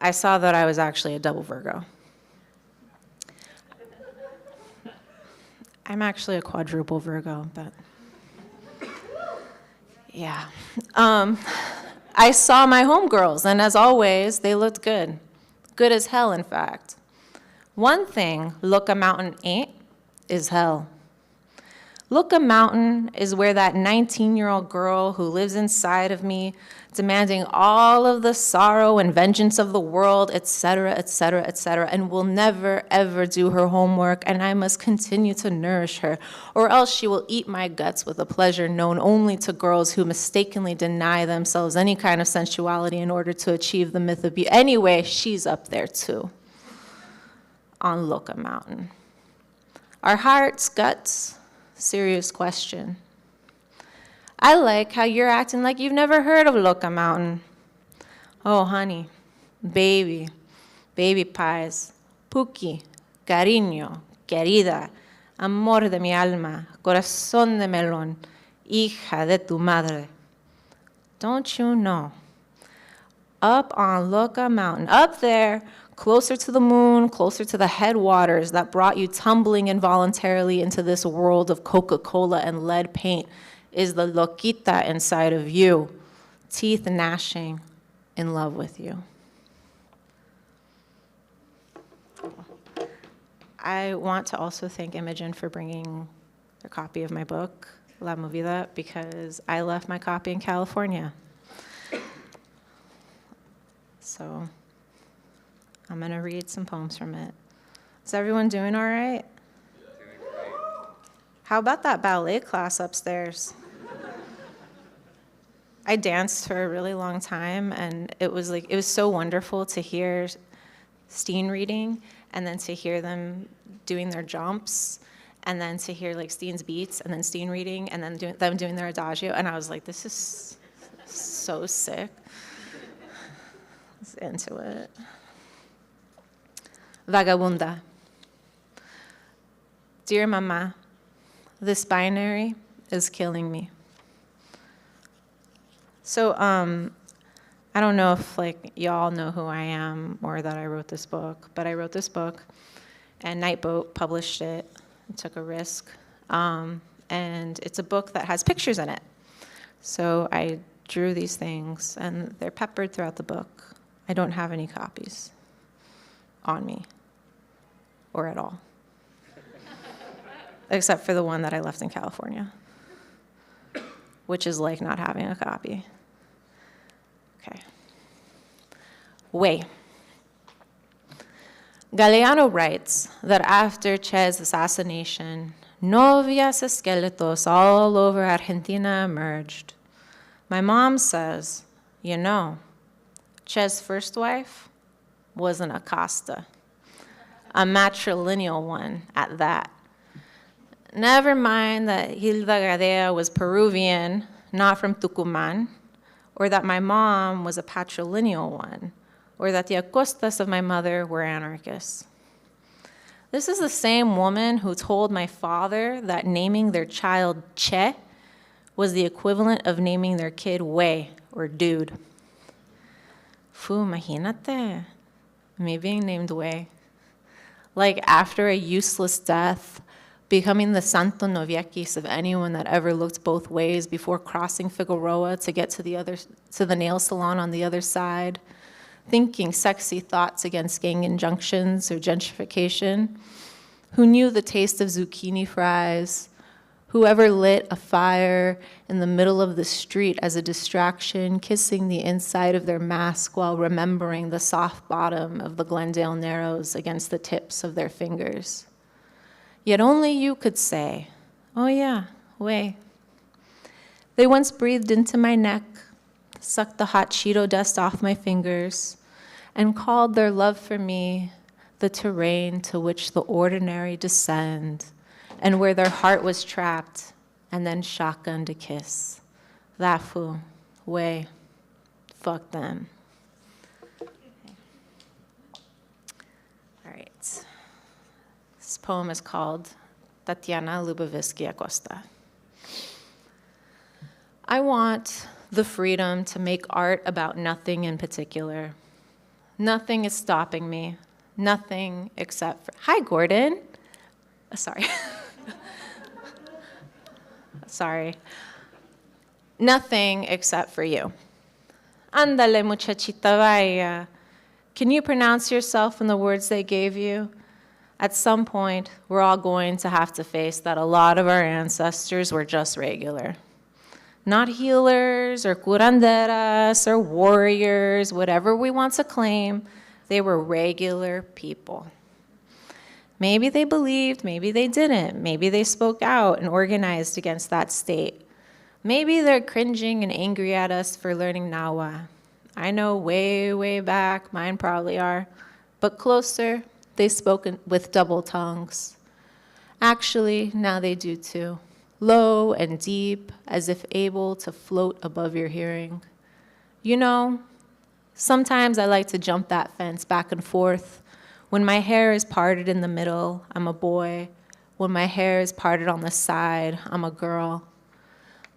I saw that I was actually a double Virgo. I'm actually a quadruple Virgo, but yeah. I saw my homegirls, and as always, they looked good. Good as hell, in fact. One thing Looka Mountain ain't is hell. Looka Mountain is where that 19-year-old girl who lives inside of me, demanding all of the sorrow and vengeance of the world, etc., etc., etc., and will never, ever do her homework, and I must continue to nourish her, or else she will eat my guts with a pleasure known only to girls who mistakenly deny themselves any kind of sensuality in order to achieve the myth of beauty. Anyway, she's up there too, on Looka Mountain. Our hearts, guts, serious question. I like how you're acting like you've never heard of Looka Mountain. Oh, honey, baby pies, Puki, cariño, querida, amor de mi alma, corazón de melón, hija de tu madre. Don't you know? Up on Looka Mountain, up there, closer to the moon, closer to the headwaters that brought you tumbling involuntarily into this world of Coca-Cola and lead paint, is the loquita inside of you, teeth gnashing, in love with you. I want to also thank Imogen for bringing a copy of my book, La Movida, because I left my copy in California. So I'm going to read some poems from it. Is everyone doing all right? Doing great. How about that ballet class upstairs? I danced for a really long time, and it was so wonderful to hear Stine reading, and then to hear them doing their jumps, and then to hear like Stine's beats, and then Stine reading, and then them doing their adagio, and I was like, this is so sick. I was into it. Vagabunda. Dear Mama, this binary is killing me. So I don't know if y'all know who I am or that I wrote this book, but I wrote this book, and Nightboat published it and took a risk. And it's a book that has pictures in it. So I drew these things, and they're peppered throughout the book. I don't have any copies on me, or at all, except for the one that I left in California, which is like not having a copy. Okay. Way. Galeano writes that after Che's assassination, novias esqueletos all over Argentina emerged. My mom says, you know, Che's first wife was an Acosta, a matrilineal one at that. Never mind that Hilda Gadea was Peruvian, not from Tucumán, or that my mom was a patrilineal one, or that the Acostas of my mother were anarchists. This is the same woman who told my father that naming their child Che was the equivalent of naming their kid Wey, or dude. Imagínate, me being named Wey. Like after a useless death, becoming the santo noviekis of anyone that ever looked both ways before crossing Figueroa to get to the nail salon on the other side, thinking sexy thoughts against gang injunctions or gentrification, who knew the taste of zucchini fries, whoever lit a fire in the middle of the street as a distraction, kissing the inside of their mask while remembering the soft bottom of the Glendale Narrows against the tips of their fingers. Yet only you could say, oh yeah, Wey. They once breathed into my neck, sucked the hot Cheeto dust off my fingers, and called their love for me the terrain to which the ordinary descend, and where their heart was trapped, and then shotgunned a kiss. That fool, Wey, fuck them. All right. This poem is called Tatiana Luboviski-Acosta. I want the freedom to make art about nothing in particular. Nothing is stopping me. Nothing except for, hi, Gordon. Sorry. Sorry. Nothing except for you. Ándale, muchachita, vaya. Can you pronounce yourself in the words they gave you? At some point, we're all going to have to face that a lot of our ancestors were just regular. Not healers or curanderas or warriors, whatever we want to claim, they were regular people. Maybe they believed, maybe they didn't. Maybe they spoke out and organized against that state. Maybe they're cringing and angry at us for learning Nawa. I know way, way back, mine probably are. But closer, they spoke with double tongues. Actually, now they do too. Low and deep, as if able to float above your hearing. You know, sometimes I like to jump that fence back and forth. When my hair is parted in the middle, I'm a boy. When my hair is parted on the side, I'm a girl.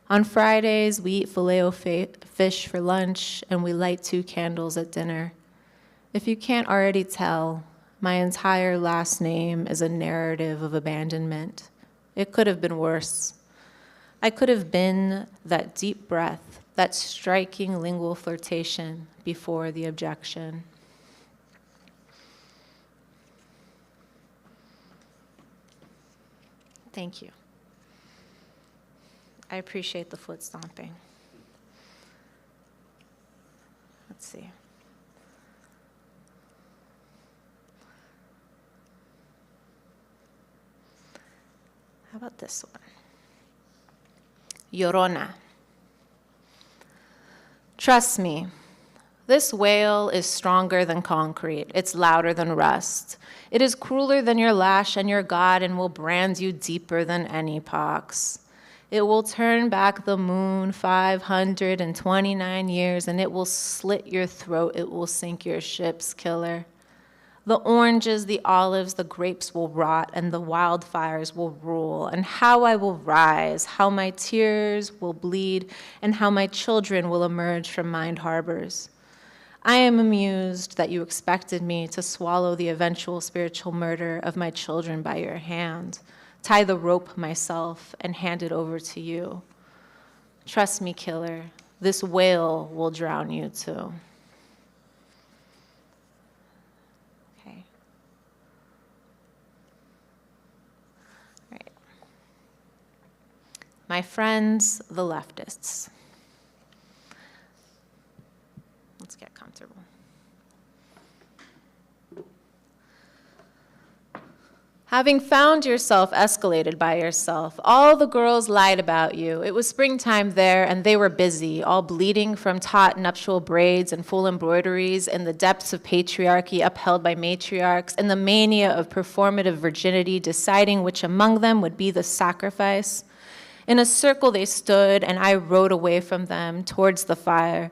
On Fridays, we eat filet-o-fish for lunch, and we light 2 candles at dinner. If you can't already tell, my entire last name is a narrative of abandonment. It could have been worse. I could have been that deep breath, that striking lingual flirtation before the objection. Thank you. I appreciate the foot stomping. Let's see. How about this one? Llorona. Trust me, this wail is stronger than concrete. It's louder than rust. It is crueler than your lash and your God and will brand you deeper than any pox. It will turn back the moon 529 years and it will slit your throat. It will sink your ships, killer. The oranges, the olives, the grapes will rot, and the wildfires will rule, and how I will rise, how my tears will bleed, and how my children will emerge from mined harbors. I am amused that you expected me to swallow the eventual spiritual murder of my children by your hand, tie the rope myself, and hand it over to you. Trust me, killer, this whale will drown you too. My friends, the leftists. Let's get comfortable. Having found yourself escalated by yourself, all the girls lied about you. It was springtime there, and they were busy, all bleeding from taut nuptial braids and full embroideries in the depths of patriarchy upheld by matriarchs, and the mania of performative virginity, deciding which among them would be the sacrifice. In a circle they stood, and I rode away from them towards the fire.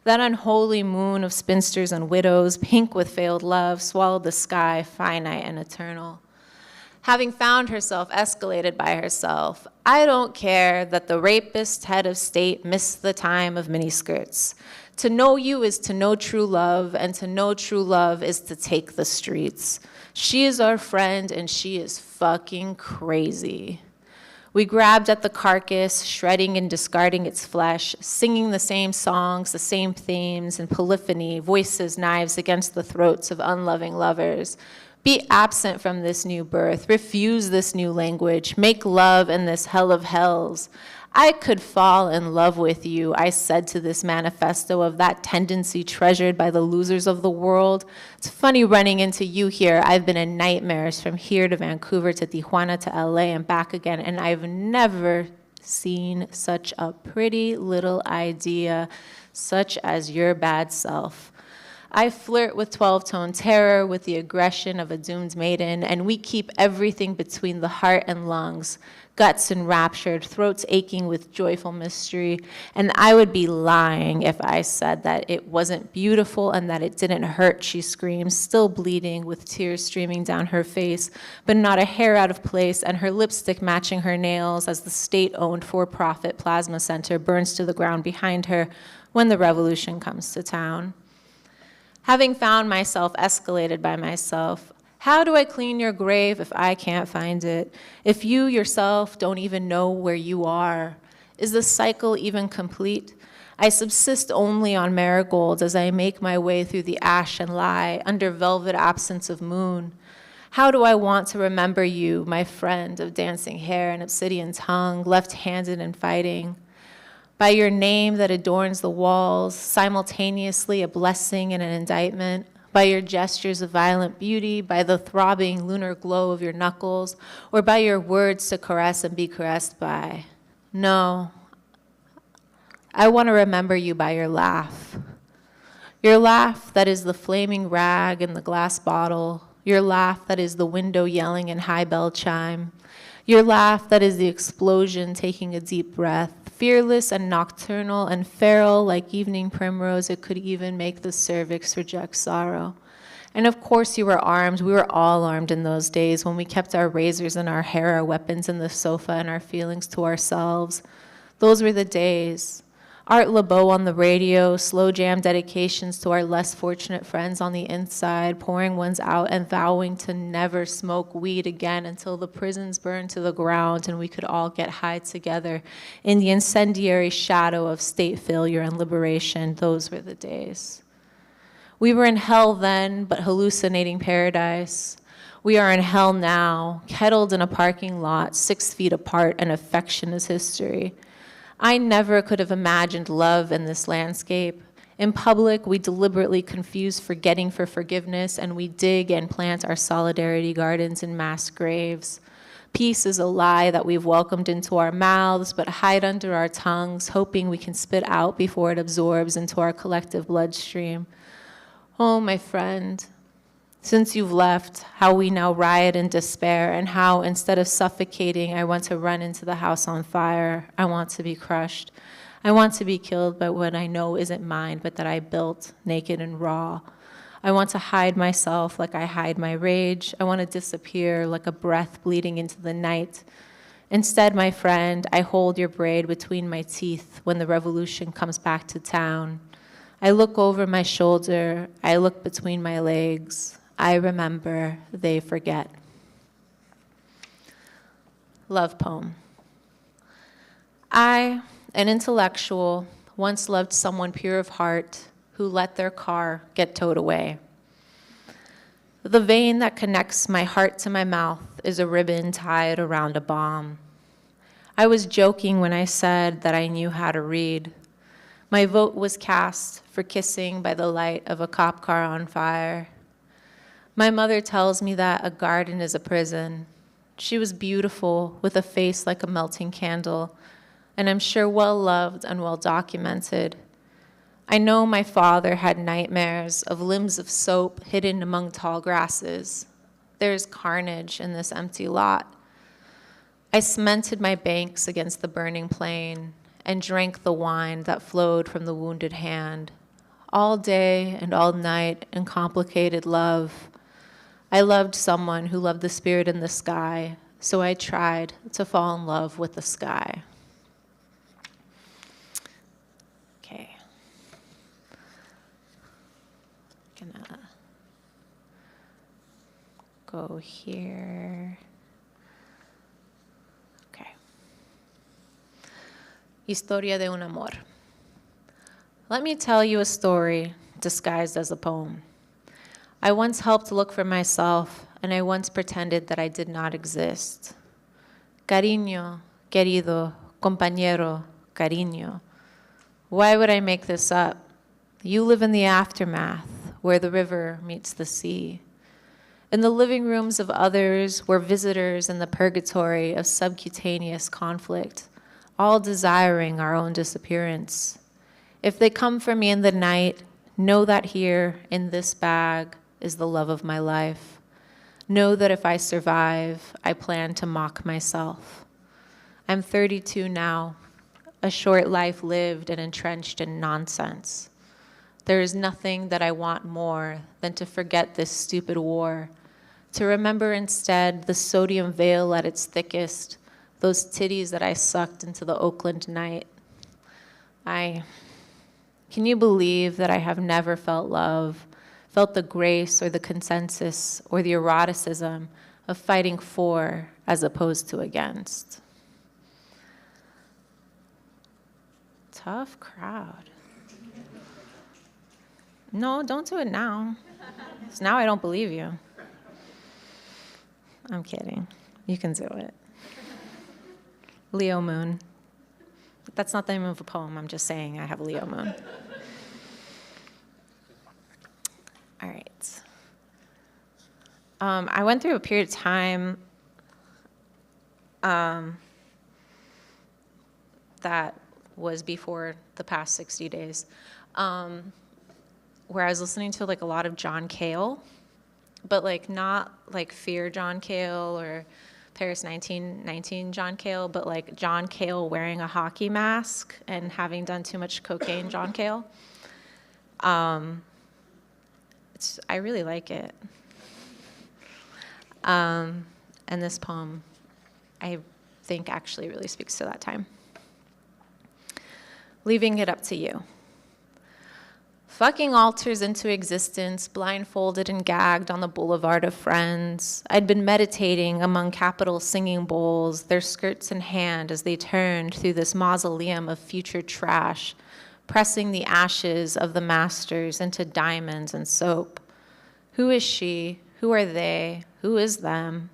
That unholy moon of spinsters and widows, pink with failed love, swallowed the sky, finite and eternal. Having found herself escalated by herself, I don't care that the rapist head of state missed the time of miniskirts. To know you is to know true love, and to know true love is to take the streets. She is our friend, and she is fucking crazy. We grabbed at the carcass, shredding and discarding its flesh, singing the same songs, the same themes, and polyphony, voices, knives against the throats of unloving lovers. Be absent from this new birth, refuse this new language, make love in this hell of hells. I could fall in love with you, I said to this manifesto of that tendency treasured by the losers of the world. It's funny running into you here. I've been in nightmares from here to Vancouver to Tijuana to LA and back again, and I've never seen such a pretty little idea, such as your bad self. I flirt with 12-tone terror, with the aggression of a doomed maiden, and we keep everything between the heart and lungs, guts enraptured, throats aching with joyful mystery. And I would be lying if I said that it wasn't beautiful and that it didn't hurt, she screams, still bleeding with tears streaming down her face, but not a hair out of place, and her lipstick matching her nails as the state-owned for-profit plasma center burns to the ground behind her when the revolution comes to town. Having found myself escalated by myself, how do I clean your grave if I can't find it? If you yourself don't even know where you are? Is the cycle even complete? I subsist only on marigolds as I make my way through the ash and lie under velvet absence of moon. How do I want to remember you, my friend of dancing hair and obsidian tongue, left-handed and fighting? By your name that adorns the walls, simultaneously a blessing and an indictment, by your gestures of violent beauty, by the throbbing lunar glow of your knuckles, or by your words to caress and be caressed by. No, I want to remember you by your laugh. Your laugh that is the flaming rag in the glass bottle, your laugh that is the window yelling in high bell chime, your laugh that is the explosion taking a deep breath, fearless and nocturnal and feral like evening primrose, it could even make the cervix reject sorrow. And of course you were armed. We were all armed in those days when we kept our razors and our hair, our weapons in the sofa, and our feelings to ourselves. Those were the days. Art Laboe on the radio, slow jam dedications to our less fortunate friends on the inside, pouring ones out and vowing to never smoke weed again until the prisons burned to the ground and we could all get high together in the incendiary shadow of state failure and liberation. Those were the days. We were in hell then, but hallucinating paradise. We are in hell now, kettled in a parking lot, 6 feet apart, and affection is history. I never could have imagined love in this landscape. In public, we deliberately confuse forgetting for forgiveness, and we dig and plant our solidarity gardens in mass graves. Peace is a lie that we've welcomed into our mouths, but hide under our tongues, hoping we can spit out before it absorbs into our collective bloodstream. Oh, my friend, since you've left, how we now riot in despair, and how instead of suffocating, I want to run into the house on fire. I want to be crushed. I want to be killed by what I know isn't mine, but that I built, naked and raw. I want to hide myself like I hide my rage. I want to disappear like a breath bleeding into the night. Instead, my friend, I hold your braid between my teeth when the revolution comes back to town. I look over my shoulder. I look between my legs. I remember, they forget. Love poem. I, an intellectual, once loved someone pure of heart who let their car get towed away. The vein that connects my heart to my mouth is a ribbon tied around a bomb. I was joking when I said that I knew how to read. My vote was cast for kissing by the light of a cop car on fire. My mother tells me that a garden is a prison. She was beautiful, with a face like a melting candle, and I'm sure well-loved and well-documented. I know my father had nightmares of limbs of soap hidden among tall grasses. There's carnage in this empty lot. I cemented my banks against the burning plain and drank the wine that flowed from the wounded hand. All day and all night in complicated love, I loved someone who loved the spirit in the sky, so I tried to fall in love with the sky. Okay. Gonna go here. Okay. Historia de un amor. Let me tell you a story disguised as a poem. I once helped look for myself, and I once pretended that I did not exist. Cariño, querido, compañero, cariño. Why would I make this up? You live in the aftermath, where the river meets the sea. In the living rooms of others, we're visitors in the purgatory of subcutaneous conflict, all desiring our own disappearance. If they come for me in the night, Know that here in this bag is the love of my life. Know that if I survive, I plan to mock myself. I'm 32 now, a short life lived and entrenched in nonsense. There is nothing that I want more than to forget this stupid war, to remember instead the sodium veil at its thickest, those titties that I sucked into the Oakland night. Can you believe that I have never felt love, felt the grace or the consensus or the eroticism of fighting for as opposed to against? Tough crowd. No, don't do it now. 'Cause now I don't believe you. I'm kidding. You can do it. Leo moon. That's not the name of a poem. I'm just saying I have a Leo moon. All right. I went through a period of time that was before the past 60 days, where I was listening to like a lot of John Cale, but like not like Fear John Cale or Paris 1919 John Cale, but like John Cale wearing a hockey mask and having done too much cocaine John Cale. I really like it. And this poem, I think, actually really speaks to that time. Leaving it up to you. Fucking altars into existence, blindfolded and gagged on the boulevard of friends. I'd been meditating among capital singing bowls, their skirts in hand as they turned through this mausoleum of future trash, pressing the ashes of the masters into diamonds and soap. Who is she? Who are they? Who is them?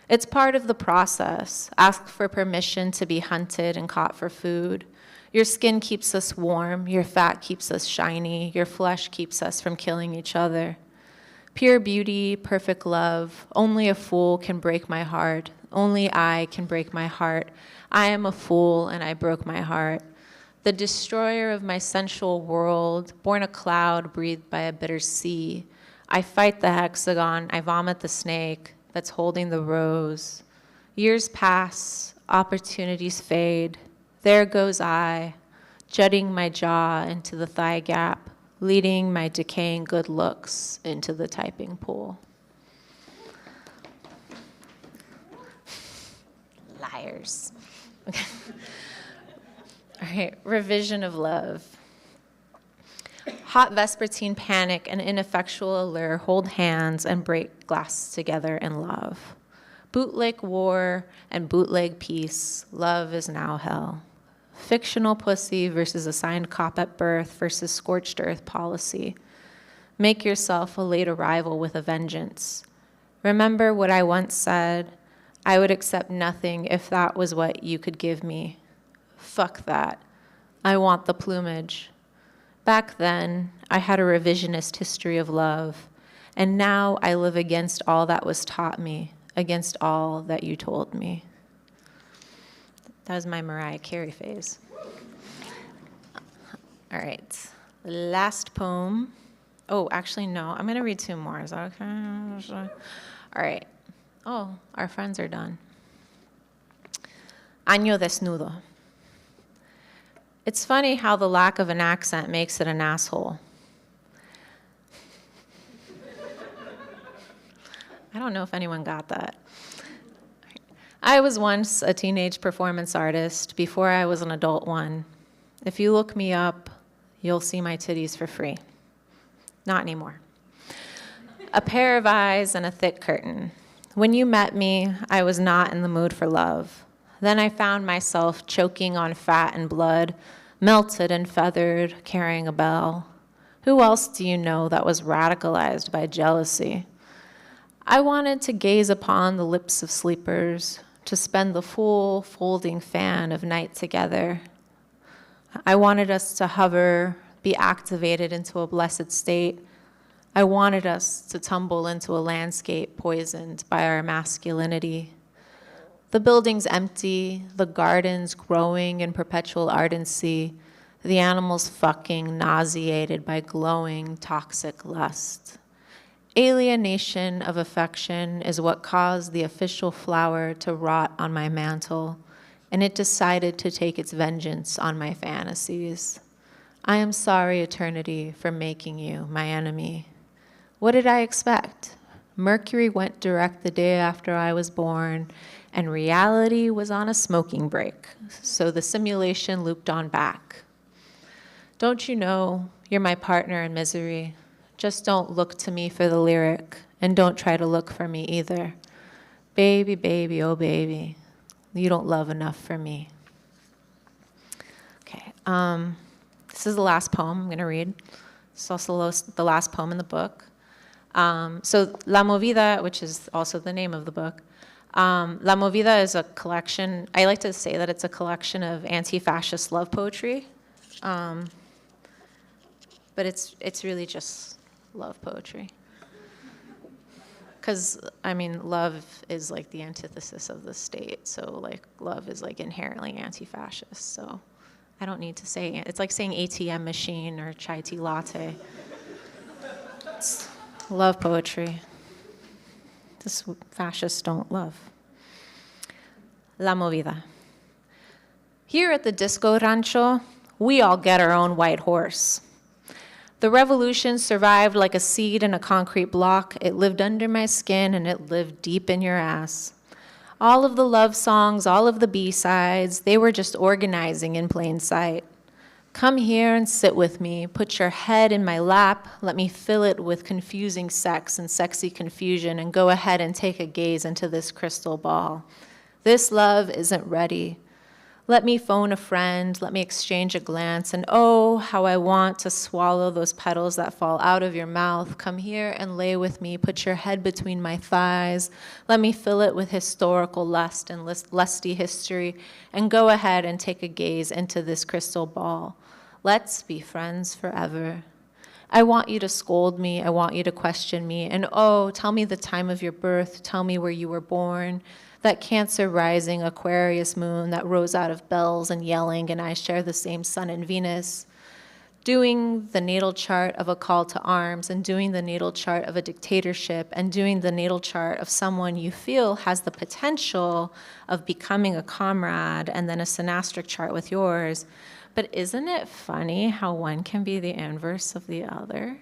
It's part of the process. Ask for permission to be hunted and caught for food. Your skin keeps us warm, your fat keeps us shiny, your flesh keeps us from killing each other. Pure beauty, perfect love, only a fool can break my heart. Only I can break my heart. I am a fool and I broke my heart. The destroyer of my sensual world, born a cloud breathed by a bitter sea. I fight the hexagon, I vomit the snake that's holding the rose. Years pass, opportunities fade. There goes I, jutting my jaw into the thigh gap, leading my decaying good looks into the typing pool. Liars. Okay. All right, revision of love. Hot vespertine panic and ineffectual allure hold hands and break glass together in love. Bootleg war and bootleg peace, love is now hell. Fictional pussy versus assigned cop at birth versus scorched earth policy. Make yourself a late arrival with a vengeance. Remember what I once said, I would accept nothing if that was what you could give me. Fuck that. I want the plumage. Back then, I had a revisionist history of love, and now I live against all that was taught me, against all that you told me. That was my Mariah Carey phase. All right, last poem. Oh, actually, no, I'm gonna read two more, is that okay? All right, oh, our friends are done. Año desnudo. It's funny how the lack of an accent makes it an asshole. I don't know if anyone got that. I was once a teenage performance artist before I was an adult one. If you look me up, you'll see my titties for free. Not anymore. A pair of eyes and a thick curtain. When you met me, I was not in the mood for love. Then I found myself choking on fat and blood, melted and feathered, carrying a bell. Who else do you know that was radicalized by jealousy? I wanted to gaze upon the lips of sleepers, to spend the full folding fan of night together. I wanted us to hover, be activated into a blessed state. I wanted us to tumble into a landscape poisoned by our masculinity. The building's empty, the gardens growing in perpetual ardency, The animals fucking nauseated by glowing toxic lust. Alienation of affection is what caused the official flower to rot on my mantle, and it decided to take its vengeance on my fantasies. I am sorry, eternity, for making you my enemy. What did I expect? Mercury went direct the day after I was born, and reality was on a smoking break, so the simulation looped on back. Don't you know you're my partner in misery? Just don't look to me for the lyric, and don't try to look for me either. Baby, baby, oh baby, you don't love enough for me. Okay, this is the last poem I'm going to read. It's also the last poem in the book. So La Movida, which is also the name of the book, La Movida is a collection. I like to say that it's a collection of anti-fascist love poetry. But it's really just love poetry. Because, I mean, love is like the antithesis of the state. So, like, love is like inherently anti-fascist. So I don't need to say it. It's like saying ATM machine or chai tea latte. It's love poetry. This fascists don't love. La Movida. Here at the Disco Rancho, we all get our own white horse. The revolution survived like a seed in a concrete block. It lived under my skin and it lived deep in your ass. All of the love songs, all of the B-sides, they were just organizing in plain sight. Come here and sit with me. Put your head in my lap. Let me fill it with confusing sex and sexy confusion, and go ahead and take a gaze into this crystal ball. This love isn't ready. Let me phone a friend, let me exchange a glance, and oh, how I want to swallow those petals that fall out of your mouth. Come here and lay with me, put your head between my thighs. Let me fill it with historical lust and lusty history, and go ahead and take a gaze into this crystal ball. Let's be friends forever. I want you to scold me, I want you to question me, and oh, tell me the time of your birth, tell me where you were born. That Cancer rising Aquarius moon that rose out of bells and yelling, and I share the same sun and Venus. Doing the natal chart of a call to arms, and doing the natal chart of a dictatorship, and doing the natal chart of someone you feel has the potential of becoming a comrade, and then a synastриc chart with yours. But isn't it funny how one can be the inverse of the other?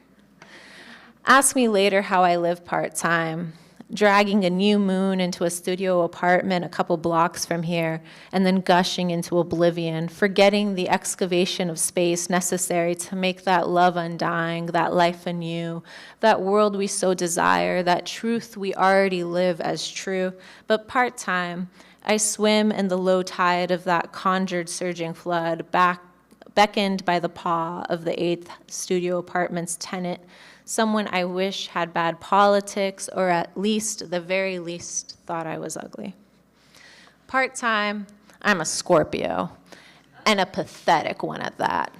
Ask me later how I live part-time. Dragging a new moon into a studio apartment a couple blocks from here, and then gushing into oblivion, forgetting the excavation of space necessary to make that love undying, that life anew, that world we so desire, that truth we already live as true. But part-time, I swim in the low tide of that conjured surging flood, beckoned by the paw of the 8th studio apartment's tenant, someone I wish had bad politics, or at least, the very least, thought I was ugly. Part-time, I'm a Scorpio, and a pathetic one at that.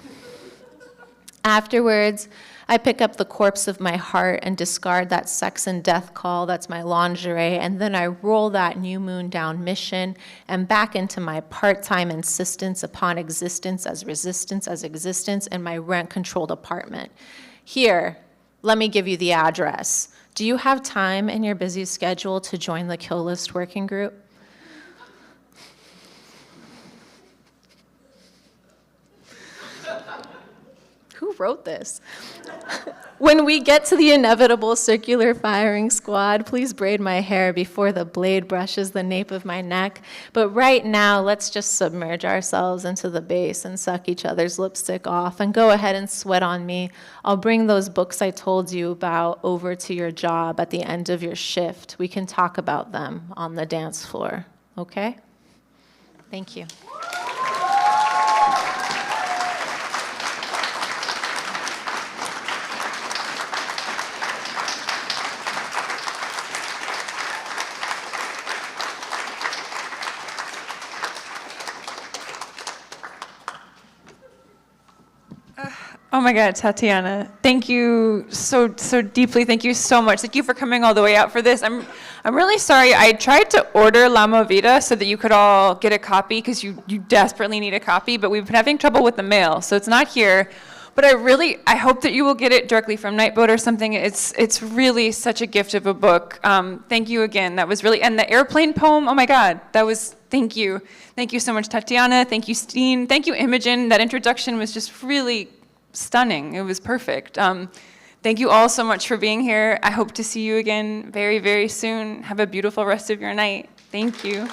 Afterwards, I pick up the corpse of my heart and discard that sex and death call that's my lingerie, and then I roll that new moon down mission and back into my part-time insistence upon existence as resistance as existence in my rent-controlled apartment. Here, let me give you the address. Do you have time in your busy schedule to join the Kill List working group? Who wrote this? When we get to the inevitable circular firing squad, please braid my hair before the blade brushes the nape of my neck. But right now, let's just submerge ourselves into the base and suck each other's lipstick off, and go ahead and sweat on me. I'll bring those books I told you about over to your job at the end of your shift. We can talk about them on the dance floor, okay? Thank you. Oh my God, Tatiana, thank you so deeply. Thank you so much. Thank you for coming all the way out for this. I'm really sorry. I tried to order La Movida so that you could all get a copy because you desperately need a copy, but we've been having trouble with the mail, so it's not here. But I hope that you will get it directly from Nightboat or something. It's really such a gift of a book. Thank you again. That was really, and the airplane poem, oh my God, thank you. Thank you so much, Tatiana. Thank you, Stine. Thank you, Imogen. That introduction was just really stunning. It was perfect. Thank you all so much for being here. I hope to see you again very, very soon. Have a beautiful rest of your night. Thank you.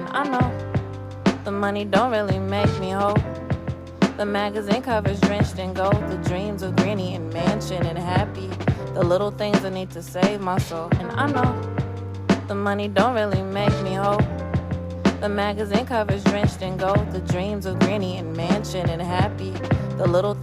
I know the money don't really make me whole. The magazine covers drenched in gold. The dreams of Granny and Mansion and Happy. The little things I need to save my soul. And I know the money don't really make me whole. The magazine covers drenched in gold. The dreams of Granny and Mansion and Happy. The little